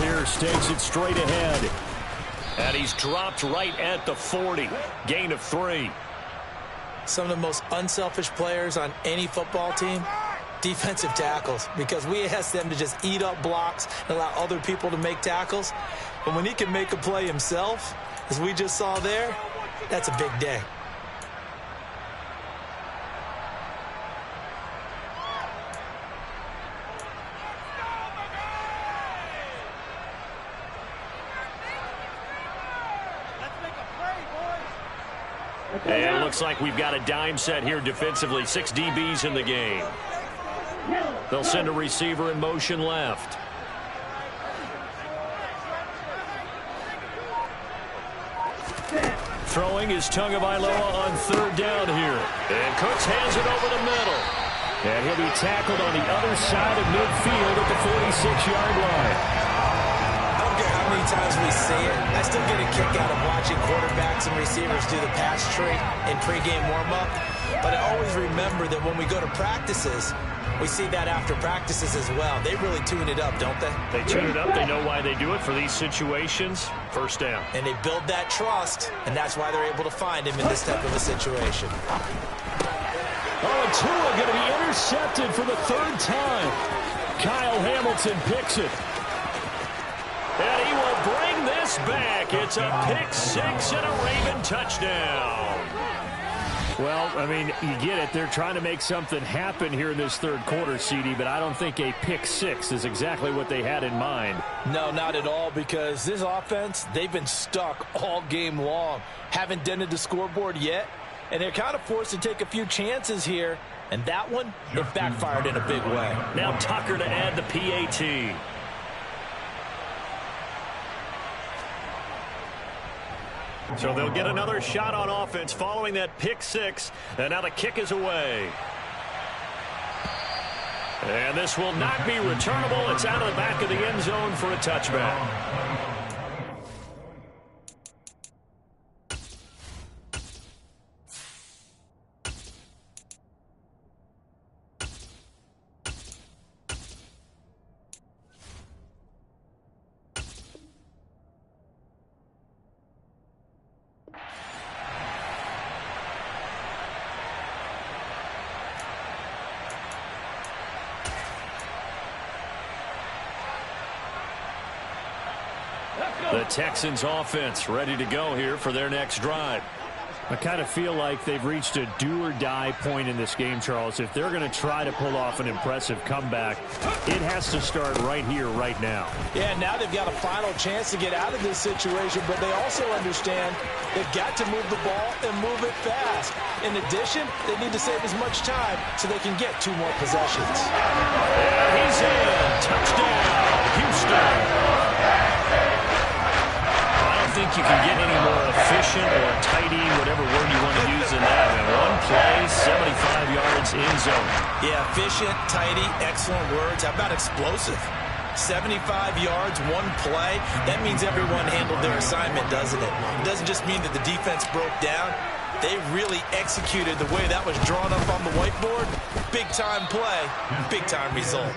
Pierce takes it straight ahead. And he's dropped right at the 40. Gain of 3. Some of the most unselfish players on any football team, defensive tackles, because we ask them to just eat up blocks and allow other people to make tackles. But when he can make a play himself, as we just saw there, that's a big day. And it looks like we've got a dime set here defensively. 6 DBs in the game. They'll send a receiver in motion left. Throwing is Tagovailoa on 3rd down here. And Cooks hands it over the middle. And he'll be tackled on the other side of midfield at the 46-yard line. How many times we see it, I still get a kick out of watching quarterbacks and receivers do the pass tree in pregame warm-up. But I always remember that when we go to practices, we see that after practices as well. They really tune it up, don't they? They tune it up. They know why they do it for these situations. First down. And they build that trust, and that's why they're able to find him in this type of a situation. Oh, and Tua going to be intercepted for the 3rd time. Kyle Hamilton picks it. And he will bring this back. It's a pick 6 and a Raven touchdown. Well, I mean, you get it. They're trying to make something happen here in this third quarter, CD, but I don't think a pick 6 is exactly what they had in mind. No, not at all, because this offense, they've been stuck all game long. Haven't dented the scoreboard yet, and they're kind of forced to take a few chances here, and that one, it backfired in a big way. Now Tucker to add the PAT. So they'll get another shot on offense following that pick 6. And now the kick is away. And this will not be returnable. It's out of the back of the end zone for a touchback. The Texans offense ready to go here for their next drive. I kind of feel like they've reached a do-or-die point in this game, Charles. If they're going to try to pull off an impressive comeback, it has to start right here, right now. Yeah, now they've got a final chance to get out of this situation, but they also understand they've got to move the ball and move it fast. In addition, they need to save as much time so they can get 2 more possessions. And he's in. Touchdown, Houston. I don't think you can get any more efficient or tidy, whatever word you want to use in that. And 1 play, 75 yards in zone. Yeah, efficient, tidy, excellent words. How about explosive? 75 yards, 1 play. That means everyone handled their assignment, doesn't it? It doesn't just mean that the defense broke down. They really executed the way that was drawn up on the whiteboard. Big-time play, big-time result.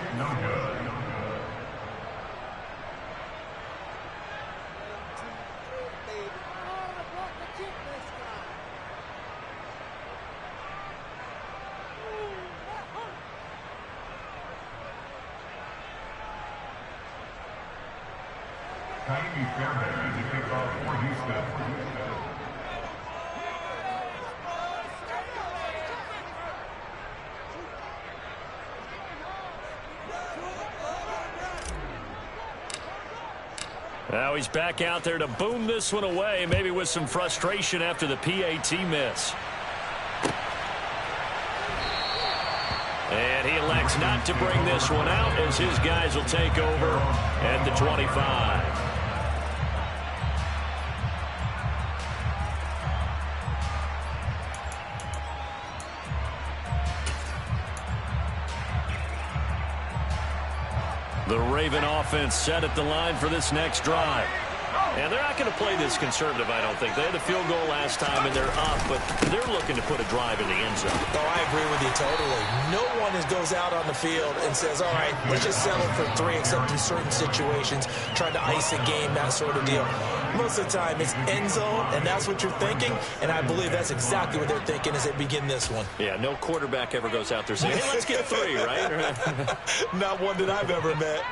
Now he's back out there to boom this one away, maybe with some frustration after the PAT miss. And he elects not to bring this one out as his guys will take over at the 25. The Raven offense set at the line for this next drive. And they're not going to play this conservative, I don't think. They had a field goal last time, and they're up, but they're looking to put a drive in the end zone. Oh, I agree with you totally. No one goes out on the field and says, all right, let's just settle for 3, except in certain situations, trying to ice a game, that sort of deal. Most of the time, it's end zone, and that's what you're thinking, and I believe that's exactly what they're thinking as they begin this one. Yeah, no quarterback ever goes out there saying, hey, let's get 3, right? Not one that I've ever met.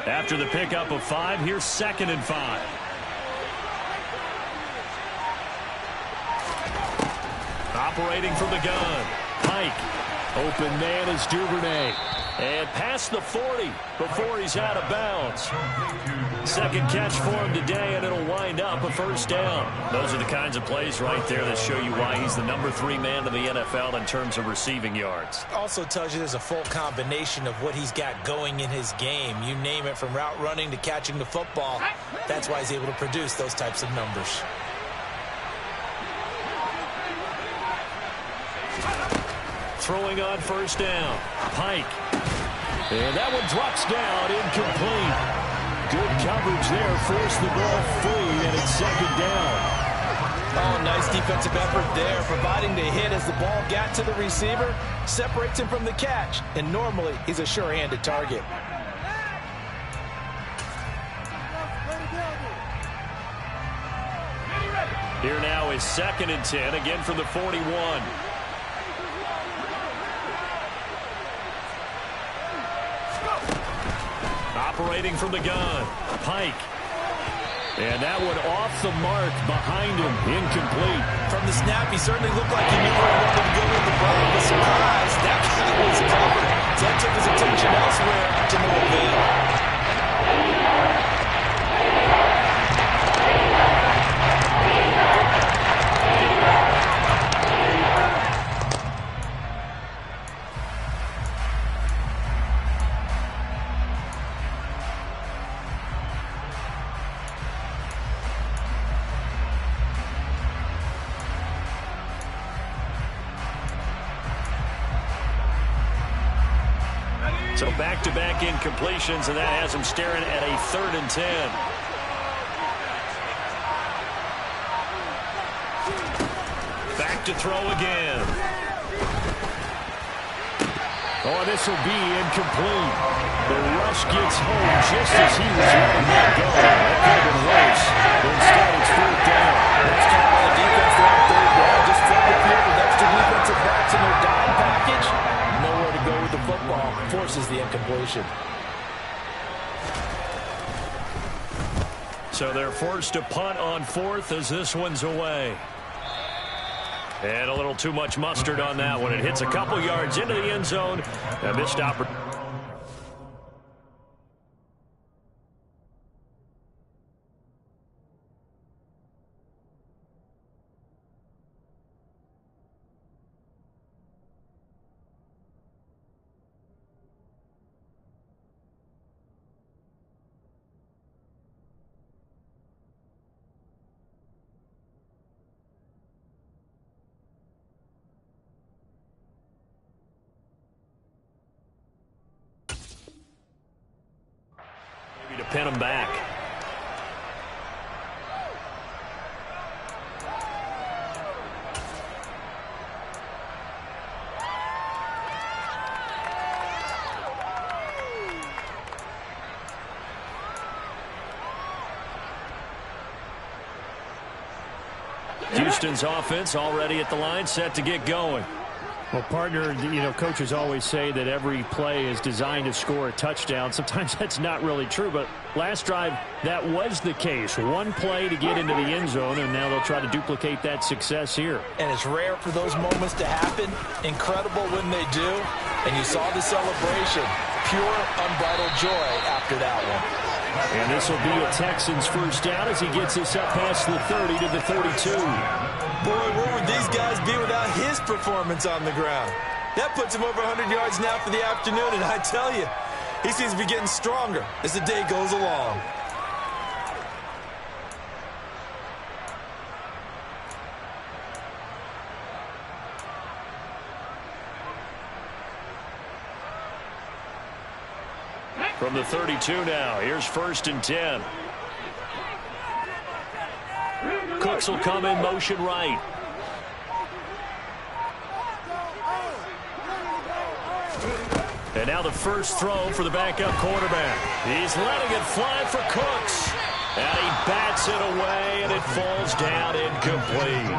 After the pickup of 5, here's 2nd and 5. Operating from the gun, Pike. Open man is Duvernay. And past the 40 before he's out of bounds. Second catch for him today, and it'll wind up a 1st down. Those are the kinds of plays right there that show you why he's the number 3 man in the NFL in terms of receiving yards. Also tells you there's a full combination of what he's got going in his game. You name it, from route running to catching the football. That's why he's able to produce those types of numbers. Throwing on 1st down, Pike. And that one drops down, incomplete. Good coverage there, forced the ball free, and it's 2nd down. Oh, nice defensive effort there, providing the hit as the ball got to the receiver, separates him from the catch, and normally he's a sure-handed target. Here now is 2nd and 10, again from the 41. Operating from the gun, Pike. And that one off the mark behind him, incomplete. From the snap, he certainly looked like he knew where he wanted to go with the ball. The surprise, that kind of was covered. That took his attention elsewhere to no avail. So back-to-back incompletions, and that has him staring at a 3rd and 10. Back to throw again. Oh, this will be incomplete. The rush gets home just as he was letting that go. That could have been worse. But instead, it's 4th down. That's kind of the defense there on 3rd down. Just flip the field with extra defensive backs in their dime package. Nowhere to go with the football. Forces the incompletion. So they're forced to punt on 4th as this one's away. And a little too much mustard on that one. It hits a couple yards into the end zone. A missed opportunity. To pin him back. Houston's offense already at the line, set to get going. Well, partner, coaches always say that every play is designed to score a touchdown. Sometimes that's not really true, but last drive, that was the case. One play to get into the end zone, and now they'll try to duplicate that success here. And it's rare for those moments to happen. Incredible when they do. And you saw the celebration. Pure, unbridled joy after that one. And this will be a Texans first down as he gets us up past the 30 to the 32. Boy, where would these guys be without his performance on the ground? That puts him over 100 yards now for the afternoon, and I tell you, he seems to be getting stronger as the day goes along. From the 32 now, here's 1st and 10. Cooks will come in motion right. And now the first throw for the backup quarterback. He's letting it fly for Cooks. And he bats it away, and it falls down incomplete.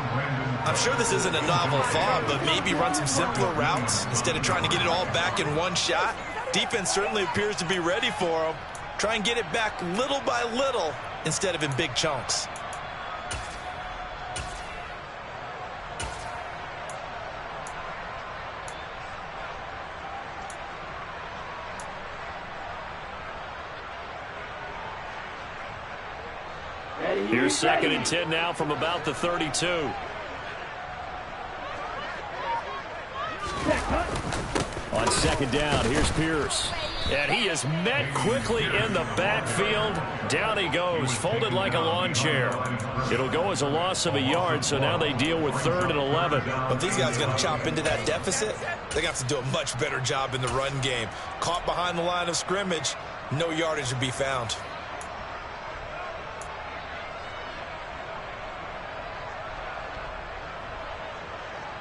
I'm sure this isn't a novel thought, but maybe run some simpler routes instead of trying to get it all back in one shot. Defense certainly appears to be ready for him. Try and get it back little by little instead of in big chunks. Here's 2nd and 10 now from about the 32. On 2nd down, here's Pierce. And he is met quickly in the backfield. Down he goes, folded like a lawn chair. It'll go as a loss of a yard, so now they deal with 3rd and 11. But these guys are going to chop into that deficit. They got to do a much better job in the run game. Caught behind the line of scrimmage, no yardage to be found.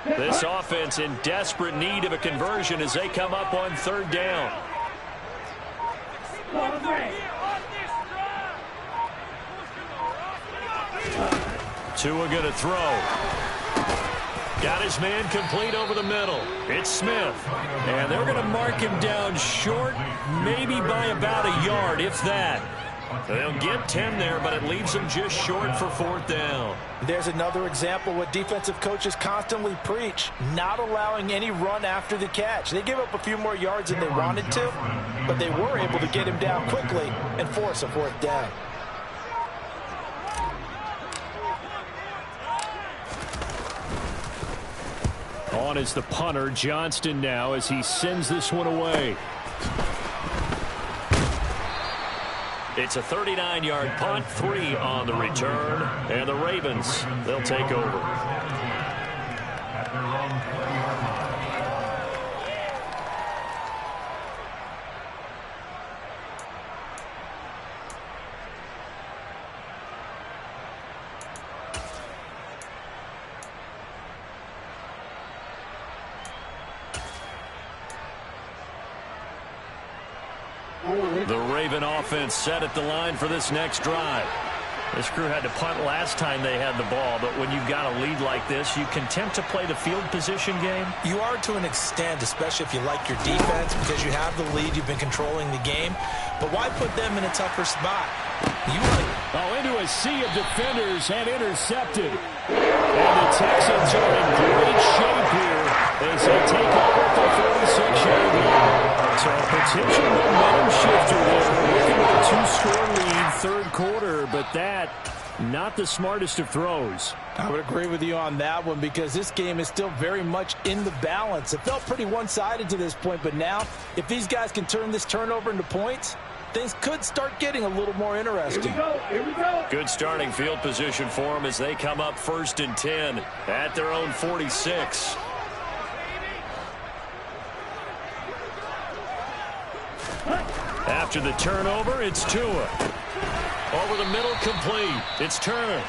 This offense in desperate need of a conversion as they come up on 3rd down. Tua going to throw. Got his man complete over the middle. It's Smith. And they're going to mark him down short, maybe by about a yard, if that. They'll get 10 there, but it leaves them just short for 4th down. There's another example what defensive coaches constantly preach, not allowing any run after the catch. They gave up a few more yards than they wanted to, but they were able to get him down quickly and force a 4th down. On is the punter, Johnston, now as he sends this one away. It's a 39-yard punt, 3 on the return, and the Ravens, they'll take over. The Raven offense set at the line for this next drive. This crew had to punt last time they had the ball, but when you've got a lead like this, you content to play the field position game? You are to an extent, especially if you like your defense, because you have the lead, you've been controlling the game. But why put them in a tougher spot? Into a sea of defenders and intercepted. And the Texans are in great shape here as they take over at the 46-yard line. So a potential momentum shifter there. Looking at a 2-score lead, 3rd quarter, but that, not the smartest of throws. I would agree with you on that one because this game is still very much in the balance. It felt pretty one-sided to this point, but now, if these guys can turn this turnover into points, things could start getting a little more interesting. Here we go. Good starting field position for them as they come up 1st and 10 at their own 46. After the turnover, it's Tua. Over the middle, complete. It's Turner.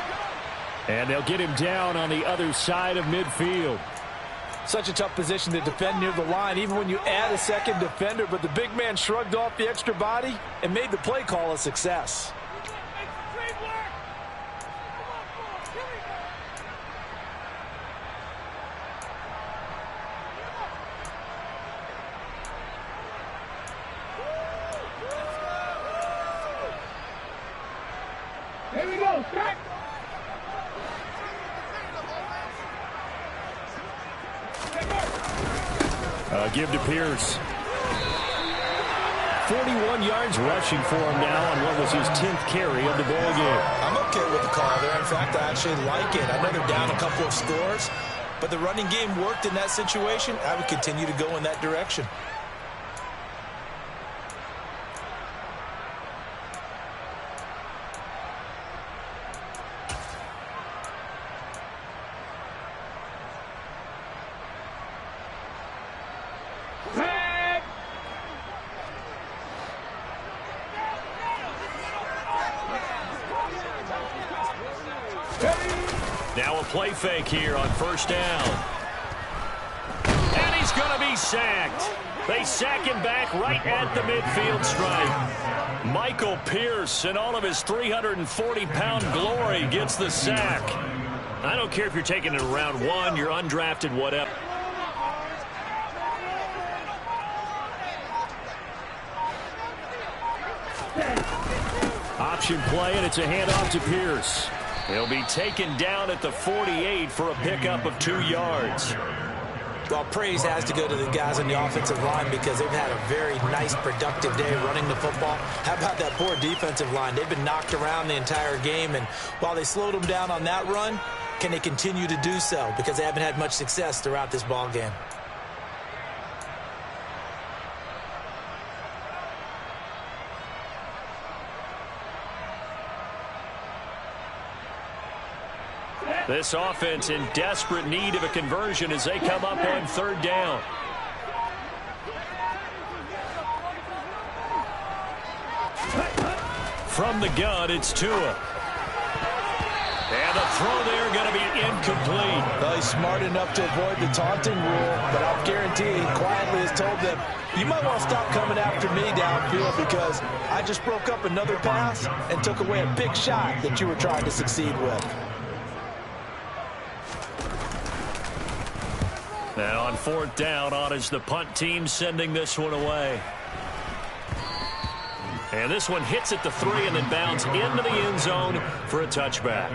And they'll get him down on the other side of midfield. Such a tough position to defend near the line, even when you add a second defender. But the big man shrugged off the extra body and made the play call a success. Here we go. Start. Give to Pierce. 41 yards rushing for him now on what was his 10th carry of the ball game. I'm okay with the call there. In fact, I actually like it. I know they're down a couple of scores, but the running game worked in that situation. I would continue to go in that direction. Now a play fake here on first down. And he's going to be sacked. They sack him back right at the midfield stripe. Michael Pierce, in all of his 340-pound glory, gets the sack. I don't care if you're taking it in round 1, you're undrafted, whatever. Option play, and it's a handoff to Pierce. He'll be taken down at the 48 for a pickup of 2 yards. Well, praise has to go to the guys on the offensive line because they've had a very nice, productive day running the football. How about that poor defensive line? They've been knocked around the entire game, and while they slowed them down on that run, can they continue to do so? Because they haven't had much success throughout this ball game. This offense in desperate need of a conversion as they come up on third down. From the gun, it's Tua. And the throw there going to be incomplete. Well, he's smart enough to avoid the taunting rule, but I'll guarantee he quietly has told them, you might want to stop coming after me downfield because I just broke up another pass and took away a big shot that you were trying to succeed with. And on fourth down, on is the punt team sending this one away. And this one hits at the 3 and then bounds into the end zone for a touchback.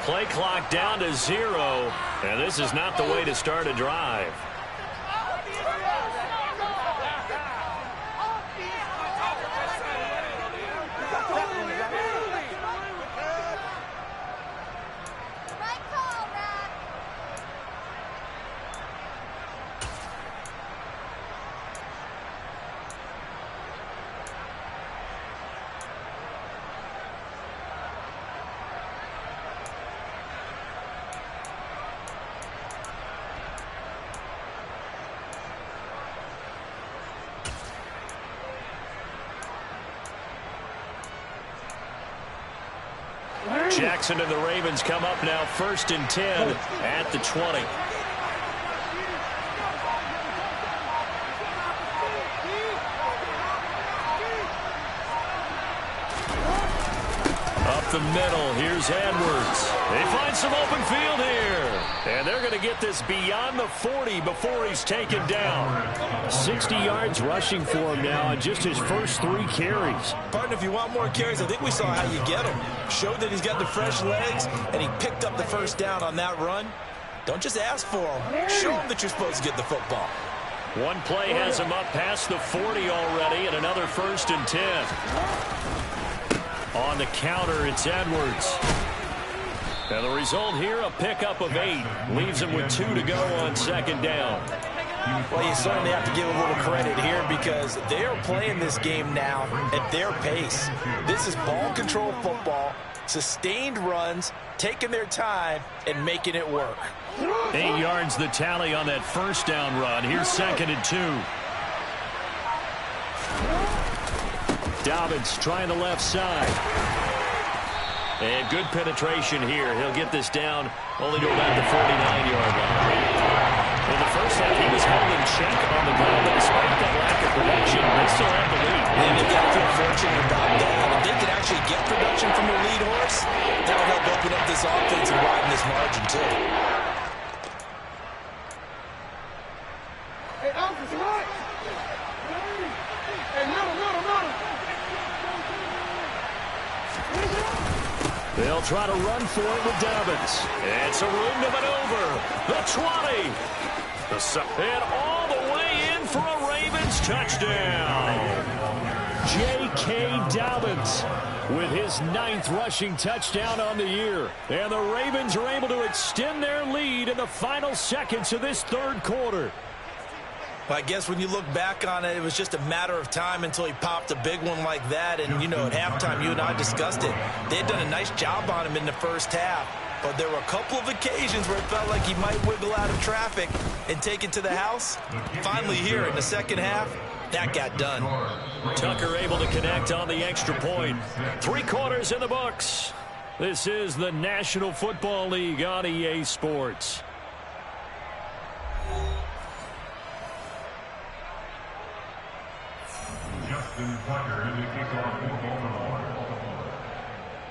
Play clock down to 0, and this is not the way to start a drive. Jackson and the Ravens come up now 1st and 10 at the 20. Up the middle, here's Edwards. They find some open field here. And they're going to get this beyond the 40 before he's taken down. 60 yards rushing for him now in just his first 3 carries. Partner, if you want more carries, I think we saw how you get them. Showed that he's got the fresh legs, and he picked up the first down on that run. Don't just ask for them. Show him that you're supposed to get the football. One play has him up past the 40 already, and another 1st and 10. On the counter, it's Edwards. And the result here, a pickup of 8. Leaves him with 2 to go on 2nd down. Well, you certainly have to give a little credit here because they are playing this game now at their pace. This is ball control football, sustained runs, taking their time, and making it work. 8 yards the tally on that 1st down run. Here's 2nd and 2. Dobbins trying the left side. And good penetration here. He'll get this down only to about the 49-yard line. In the first half, he was held in check on the ground, but despite that lack of production, they still have the lead. And they've got to feel fortunate about that. If they can actually get production from the lead horse, that'll help open up this offense and widen this margin, too. Hey, Uncle, right? Hey, middle. They'll try to run for it with Dobbins. It's a room to maneuver. The 20. And all the way in for a Ravens touchdown. J.K. Dobbins with his 9th rushing touchdown on the year. And the Ravens are able to extend their lead in the final seconds of this third quarter. I guess when you look back on it, it was just a matter of time until he popped a big one like that. And, you know, at halftime, you and I discussed it. They had done a nice job on him in the first half. But there were a couple of occasions where it felt like he might wiggle out of traffic and take it to the house. Finally here in the second half, that got done. Tucker able to connect on the extra point. 3 quarters in the books. This is the National Football League on EA Sports.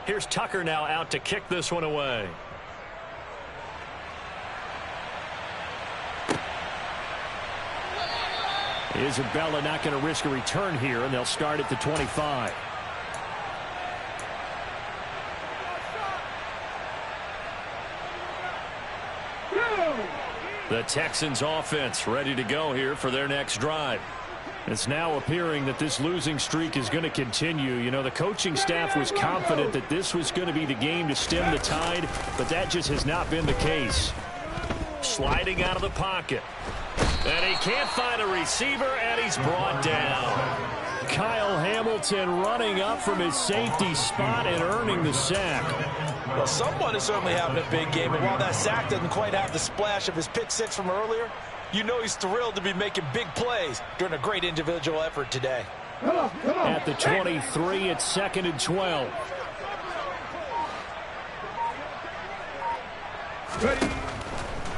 Here's Tucker now out to kick this one away. Isabella not going to risk a return here, and they'll start at the 25. The Texans offense ready to go here for their next drive. It's now appearing that this losing streak is going to continue. You know, the coaching staff was confident that this was going to be the game to stem the tide, but that just has not been the case. Sliding out of the pocket. And he can't find a receiver, and he's brought down. Kyle Hamilton running up from his safety spot and earning the sack. Well, someone is certainly having a big game, and while that sack doesn't quite have the splash of his pick six from earlier, you know he's thrilled to be making big plays during a great individual effort today. At the 23, it's 2nd and 12.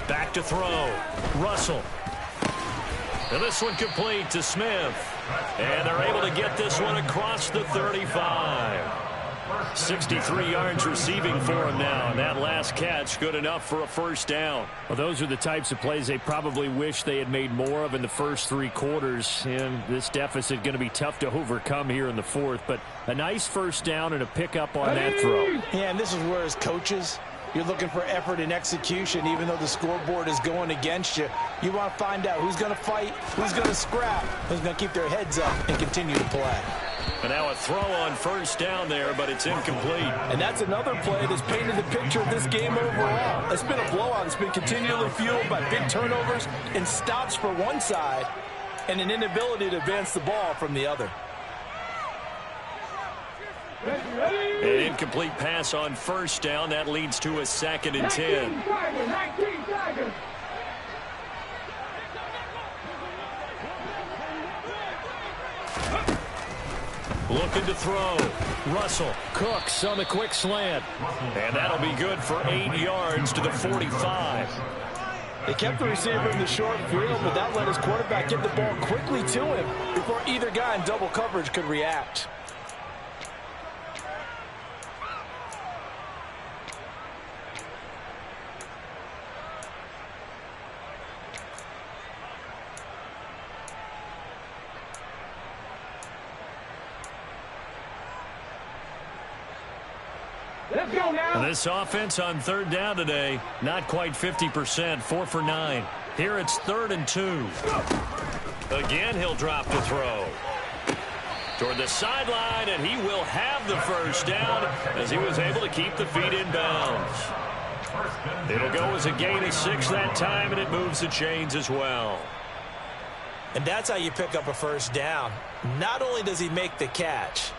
Back to throw. Russell. And this one complete to Smith. And they're able to get this one across the 35. 63 yards receiving for him now, and that last catch good enough for a first down. Well, those are the types of plays they probably wish they had made more of in the first 3 quarters, and this deficit going to be tough to overcome here in the fourth, but a nice first down and a pickup on that throw. Yeah, and this is where as coaches, you're looking for effort and execution. Even though the scoreboard is going against you, you want to find out who's going to fight, who's going to scrap, who's going to keep their heads up and continue to play. And now a throw on first down there, but it's incomplete. And that's another play that's painted the picture of this game overall. It's been a blowout. It's been continually fueled by big turnovers and stops for one side and an inability to advance the ball from the other. An incomplete pass on first down. That leads to a 2nd and 10. Looking to throw. Russell. Cooks on the quick slant. And that'll be good for 8 yards to the 45. They kept the receiver in the short field, but that let his quarterback get the ball quickly to him before either guy in double coverage could react. Let's go now. This offense on 3rd down today, not quite 50%, 4 for 9. Here it's 3rd and 2. Again, he'll drop to throw. Toward the sideline, and he will have the first down as he was able to keep the feet in bounds. It'll go as a gain of 6 that time, and it moves the chains as well. And that's how you pick up a first down. Not only does he make the catch,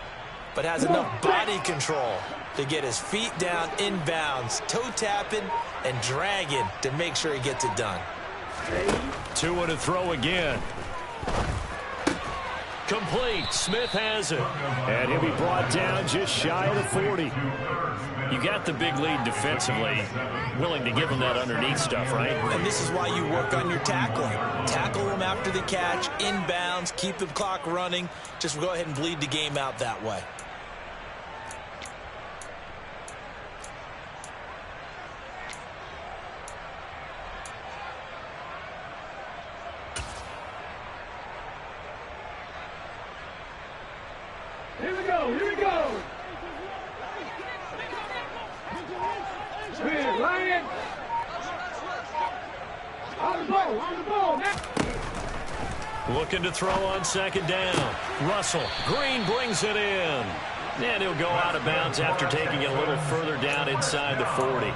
but has enough body control to get his feet down in bounds, toe tapping and dragging to make sure he gets it done. 2 to throw again. Complete. Smith has it. And he'll be brought down just shy of the 40. You got the big lead defensively. Willing to give him that underneath stuff, right? And this is why you work on your tackling. Tackle them after the catch, inbounds, keep the clock running. Just go ahead and bleed the game out that way. Here we go, here we go. We're Ryan. On the ball, now. Looking to throw on second down. Russell. Green brings it in. And he'll go out of bounds after taking it a little further down inside the 40.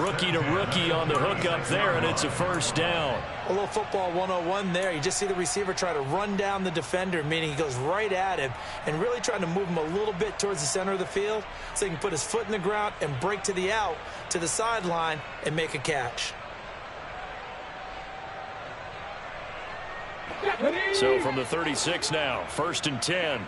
Rookie to rookie on the hook up there, and it's a first down. A little football 101 there. You just see the receiver try to run down the defender, meaning he goes right at him and really trying to move him a little bit towards the center of the field so he can put his foot in the ground and break to the out, to the sideline, and make a catch. So from the 36 now, 1st and 10.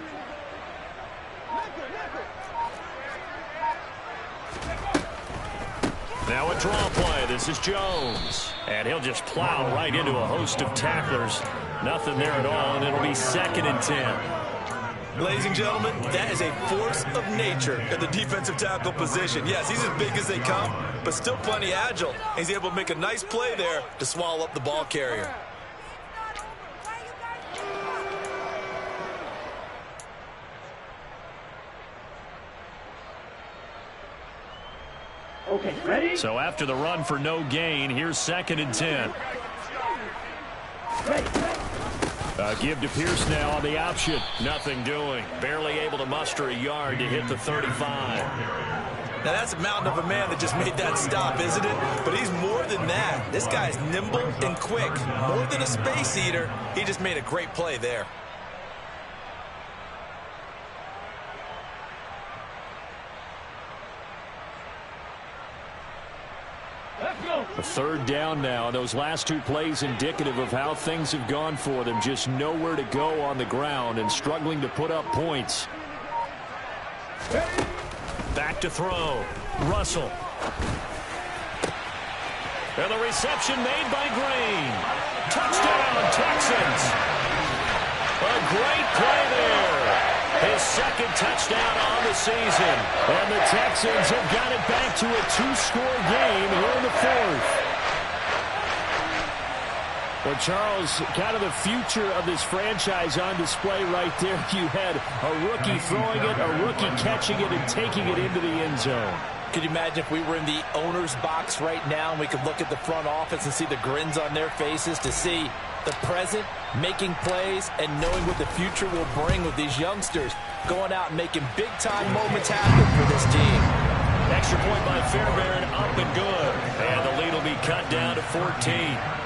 Now a draw play. This is Jones. And he'll just plow right into a host of tacklers. Nothing there at all, and it'll be 2nd and 10. Ladies and gentlemen, that is a force of nature at the defensive tackle position. Yes, he's as big as they come, but still plenty agile. He's able to make a nice play there to swallow up the ball carrier. Okay, ready? So after the run for no gain, here's 2nd and 10. Give to Pierce now on the option. Nothing doing. Barely able to muster a yard to hit the 35. Now that's a mountain of a man that just made that stop, isn't it? But he's more than that. This guy's nimble and quick. More than a space eater, he just made a great play there. A 3rd down now. Those last 2 plays indicative of how things have gone for them. Just nowhere to go on the ground and struggling to put up points. Back to throw. Russell. And the reception made by Green. Touchdown, Texans. A great play there. His 2nd touchdown on the season. And the Texans have got it back to a 2-score game here in the 4th. Well, Charles, kind of the future of this franchise on display right there. You had a rookie throwing it, a rookie catching it, and taking it into the end zone. Could you imagine if we were in the owner's box right now and we could look at the front office and see the grins on their faces to see the present, making plays, and knowing what the future will bring with these youngsters going out and making big-time moments happen for this team. Extra point by Fairbairn, up and good. And the lead will be cut down to 14.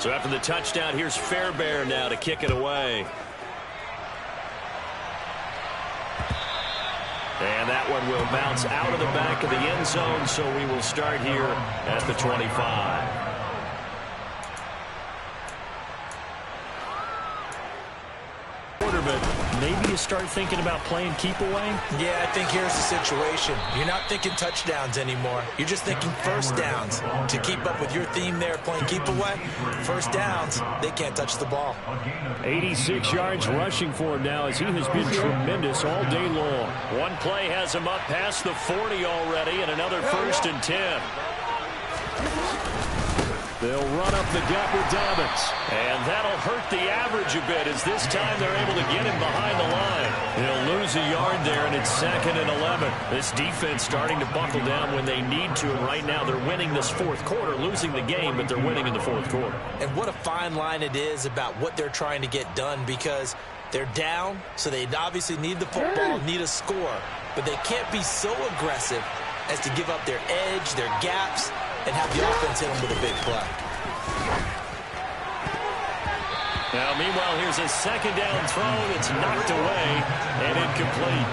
So after the touchdown, here's Fairbairn now to kick it away. And that one will bounce out of the back of the end zone, so we will start here at the 25. But maybe you start thinking about playing keep away? Yeah, I think here's the situation. You're not thinking touchdowns anymore. You're just thinking first downs. To keep up with your theme there, playing keep away, first downs, they can't touch the ball. 86 yards rushing for him now as he has been tremendous all day long. One play has him up past the 40 already, and another 1st and 10. They'll run up the gut with Dobbins. And that'll hurt the average a bit as this time they're able to get him behind the line. He'll lose a yard there, and it's 2nd and 11. This defense starting to buckle down when they need to, and right now they're winning this 4th quarter, losing the game, but they're winning in the 4th quarter. And what a fine line it is about what they're trying to get done, because they're down, so they obviously need the football, need a score, but they can't be so aggressive as to give up their edge, their gaps, and have the offense hit them with a big play. Now, meanwhile, here's a second down throw that's knocked away and incomplete.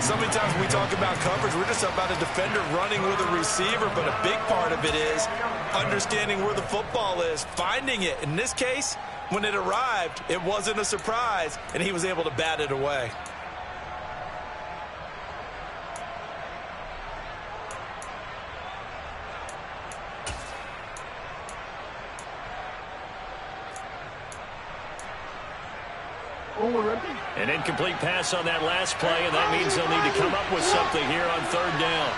So many times when we talk about coverage, we're just about a defender running with a receiver, but a big part of it is understanding where the football is, finding it. In this case, when it arrived, it wasn't a surprise, and he was able to bat it away. An incomplete pass on that last play, and that means they'll need to come up with something here on third down.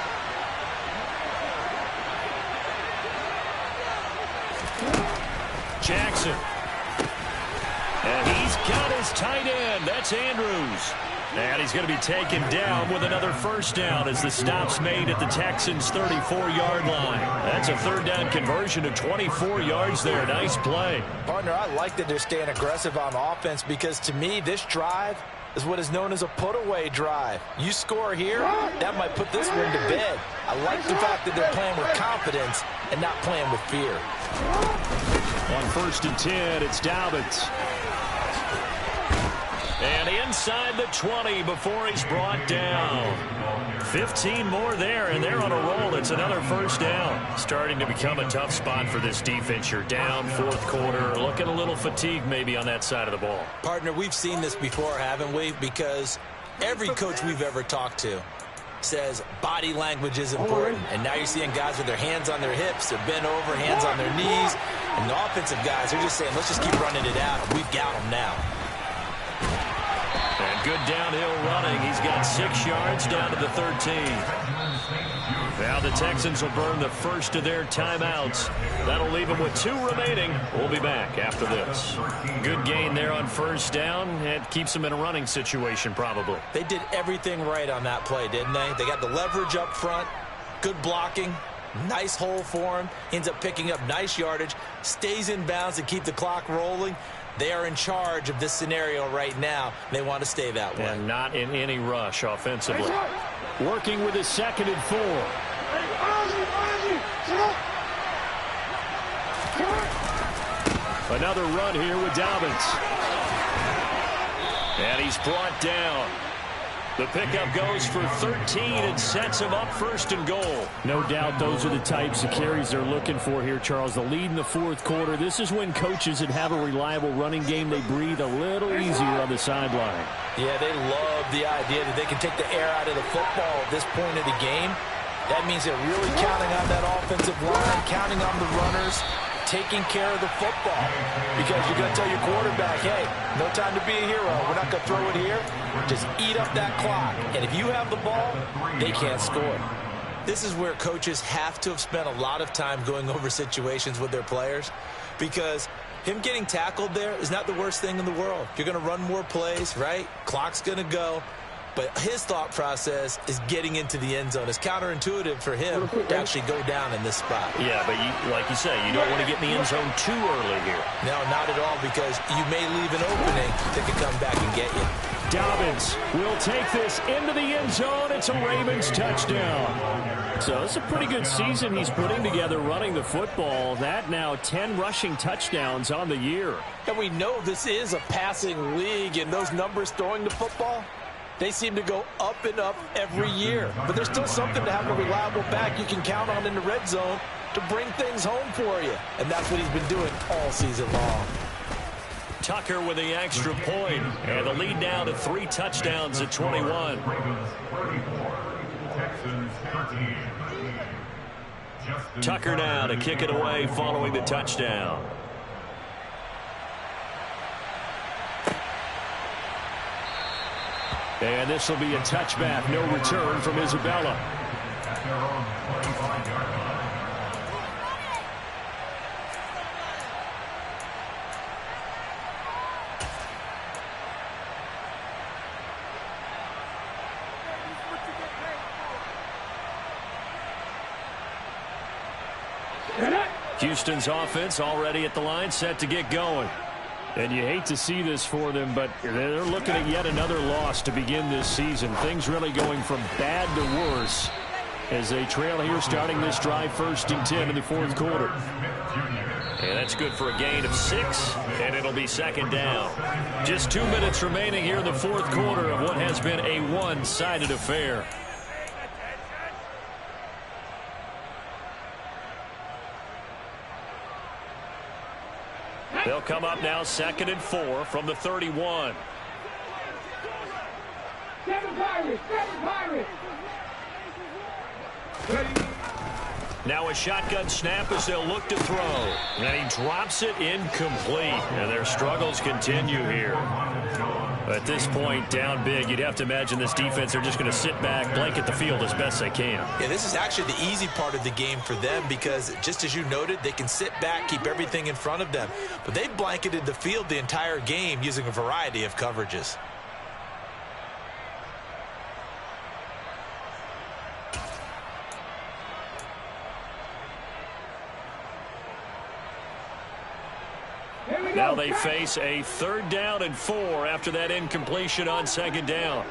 Jackson. And he's got his tight end. That's Andrews. And he's going to be taken down with another first down as the stop's made at the Texans' 34-yard line. That's a third down conversion of 24 yards there. Nice play. Partner, I like that they're staying aggressive on offense because, to me, this drive is what is known as a put-away drive. You score here, that might put this one to bed. I like the fact that they're playing with confidence and not playing with fear. On 1st and 10, it's Dobbins. And inside the 20 before he's brought down. 15 more there, and they're on a roll. It's another first down. Starting to become a tough spot for this defense. You're down, fourth quarter. Looking a little fatigued maybe on that side of the ball. Partner, we've seen this before, haven't we? Because every coach we've ever talked to says body language is important. And now you're seeing guys with their hands on their hips. They're bent over, hands on their knees. And the offensive guys are just saying, let's just keep running it out. We've got them now. And good downhill running. He's got 6 yards down to the 13. Now the Texans will burn the first of their timeouts. That'll leave them with 2 remaining. We'll be back after this. Good gain there on first down. It keeps them in a running situation probably. They did everything right on that play, didn't they? They got the leverage up front, good blocking, nice hole for him, ends up picking up nice yardage, stays in bounds to keep the clock rolling. They are in charge of this scenario right now. They want to stay that way. And not in any rush offensively. Working with his 2nd and 4. Another run here with Dobbins. And he's brought down. The pickup goes for 13 and sets him up 1st and goal. No doubt those are the types of carries they're looking for here, Charles. The lead in the fourth quarter. This is when coaches that have a reliable running game, they breathe a little easier on the sideline. Yeah, they love the idea that they can take the air out of the football at this point of the game. That means they're really counting on that offensive line, counting on the runners, taking care of the football. Because you're going to tell your quarterback, hey, no time to be a hero. We're not going to throw it here. Just eat up that clock. And if you have the ball, they can't score. This is where coaches have to have spent a lot of time going over situations with their players, because him getting tackled there is not the worst thing in the world. You're going to run more plays, right? Clock's going to go. But his thought process is getting into the end zone. It's counterintuitive for him to actually go down in this spot. Yeah, but like you say, you don't want to get in the end zone too early here. No, not at all, because you may leave an opening that could come back and get you. Dobbins will take this into the end zone. It's a Ravens touchdown. So it's a pretty good season he's putting together running the football. That now 10 rushing touchdowns on the year. And we know this is a passing league, and those numbers throwing the football, they seem to go up and up every year. But there's still something to have a reliable back you can count on in the red zone to bring things home for you. And that's what he's been doing all season long. Tucker with the extra point, and the lead down to 3 touchdowns at 21. Tucker now to kick it away following the touchdown. And this will be a touchback. No return from Isabella. Houston's offense already at the line, set to get going. And you hate to see this for them, but they're looking at yet another loss to begin this season. Things really going from bad to worse as they trail here starting this drive 1st and 10 in the fourth quarter. And that's good for a gain of 6, and it'll be second down. Just 2 minutes remaining here in the fourth quarter of what has been a one-sided affair. They'll come up now 2nd and 4 from the 31. Seven Pirates! Now a shotgun snap as they'll look to throw. And he drops it incomplete. And their struggles continue here. At this point, down big, you'd have to imagine this defense, they're just going to sit back, blanket the field as best they can. Yeah, this is actually the easy part of the game for them because, just as you noted, they can sit back, keep everything in front of them. But they've blanketed the field the entire game using a variety of coverages. Now they face a 3rd down and 4 after that incompletion on 2nd down.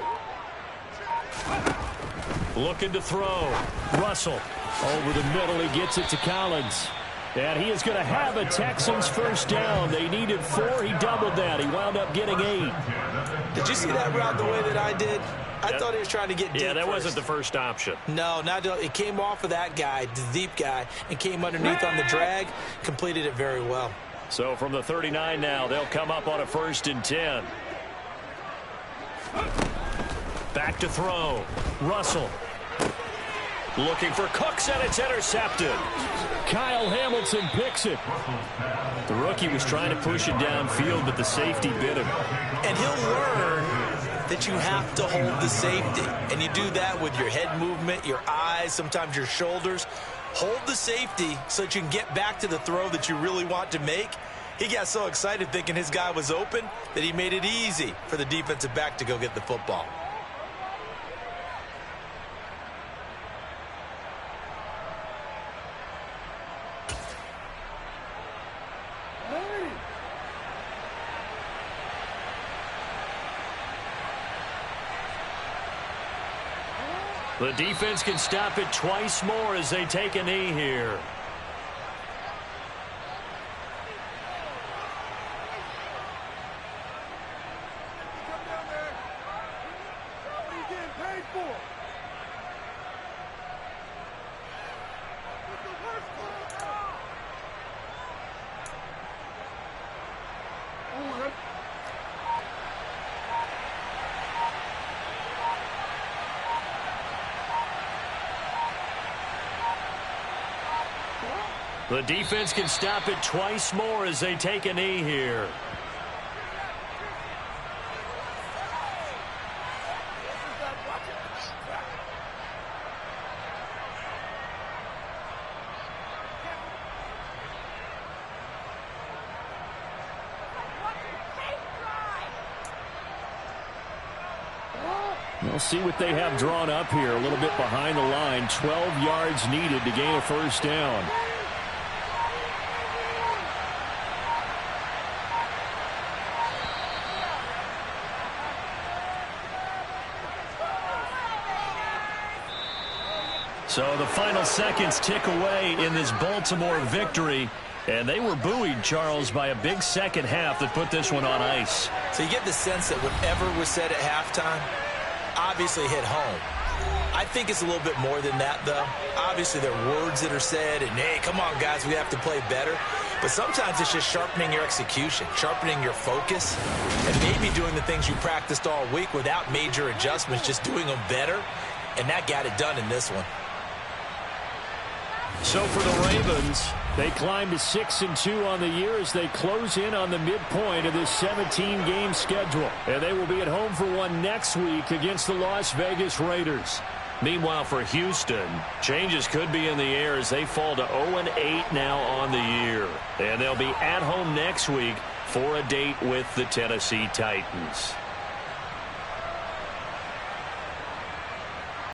Looking to throw. Russell over the middle. He gets it to Collins. And he is going to have a Texans first down. They needed 4. He doubled that. He wound up getting 8. Did you see that route the way that I did? I thought he was trying to get deep. Yeah, that wasn't the first option. No, it came off of that guy, the deep guy, and came underneath on the drag. Completed it very well. So from the 39 now, they'll come up on a 1st and 10. Back to throw. Russell. Looking for Cooks, and it's intercepted. Kyle Hamilton picks it. The rookie was trying to push it downfield, but the safety bit him. And he'll learn that you have to hold the safety. And you do that with your head movement, your eyes, sometimes your shoulders. Hold the safety so that you can get back to the throw that you really want to make. He got so excited thinking his guy was open that he made it easy for the defensive back to go get the football. The defense can stop it twice more as they take a knee here. The defense can stop it twice more as they take a knee here. We'll see what they have drawn up here. A little bit behind the line. 12 yards needed to gain a first down. So the final seconds tick away in this Baltimore victory. And they were buoyed, Charles, by a big second half that put this one on ice. So you get the sense that whatever was said at halftime obviously hit home. I think it's a little bit more than that, though. Obviously, there are words that are said, and, hey, come on, guys, we have to play better. But sometimes it's just sharpening your execution, sharpening your focus, and maybe doing the things you practiced all week without major adjustments, just doing them better. And that got it done in this one. So for the Ravens, they climb to 6-2 on the year as they close in on the midpoint of this 17-game schedule. And they will be at home for one next week against the Las Vegas Raiders. Meanwhile, for Houston, changes could be in the air as they fall to 0-8 now on the year. And they'll be at home next week for a date with the Tennessee Titans.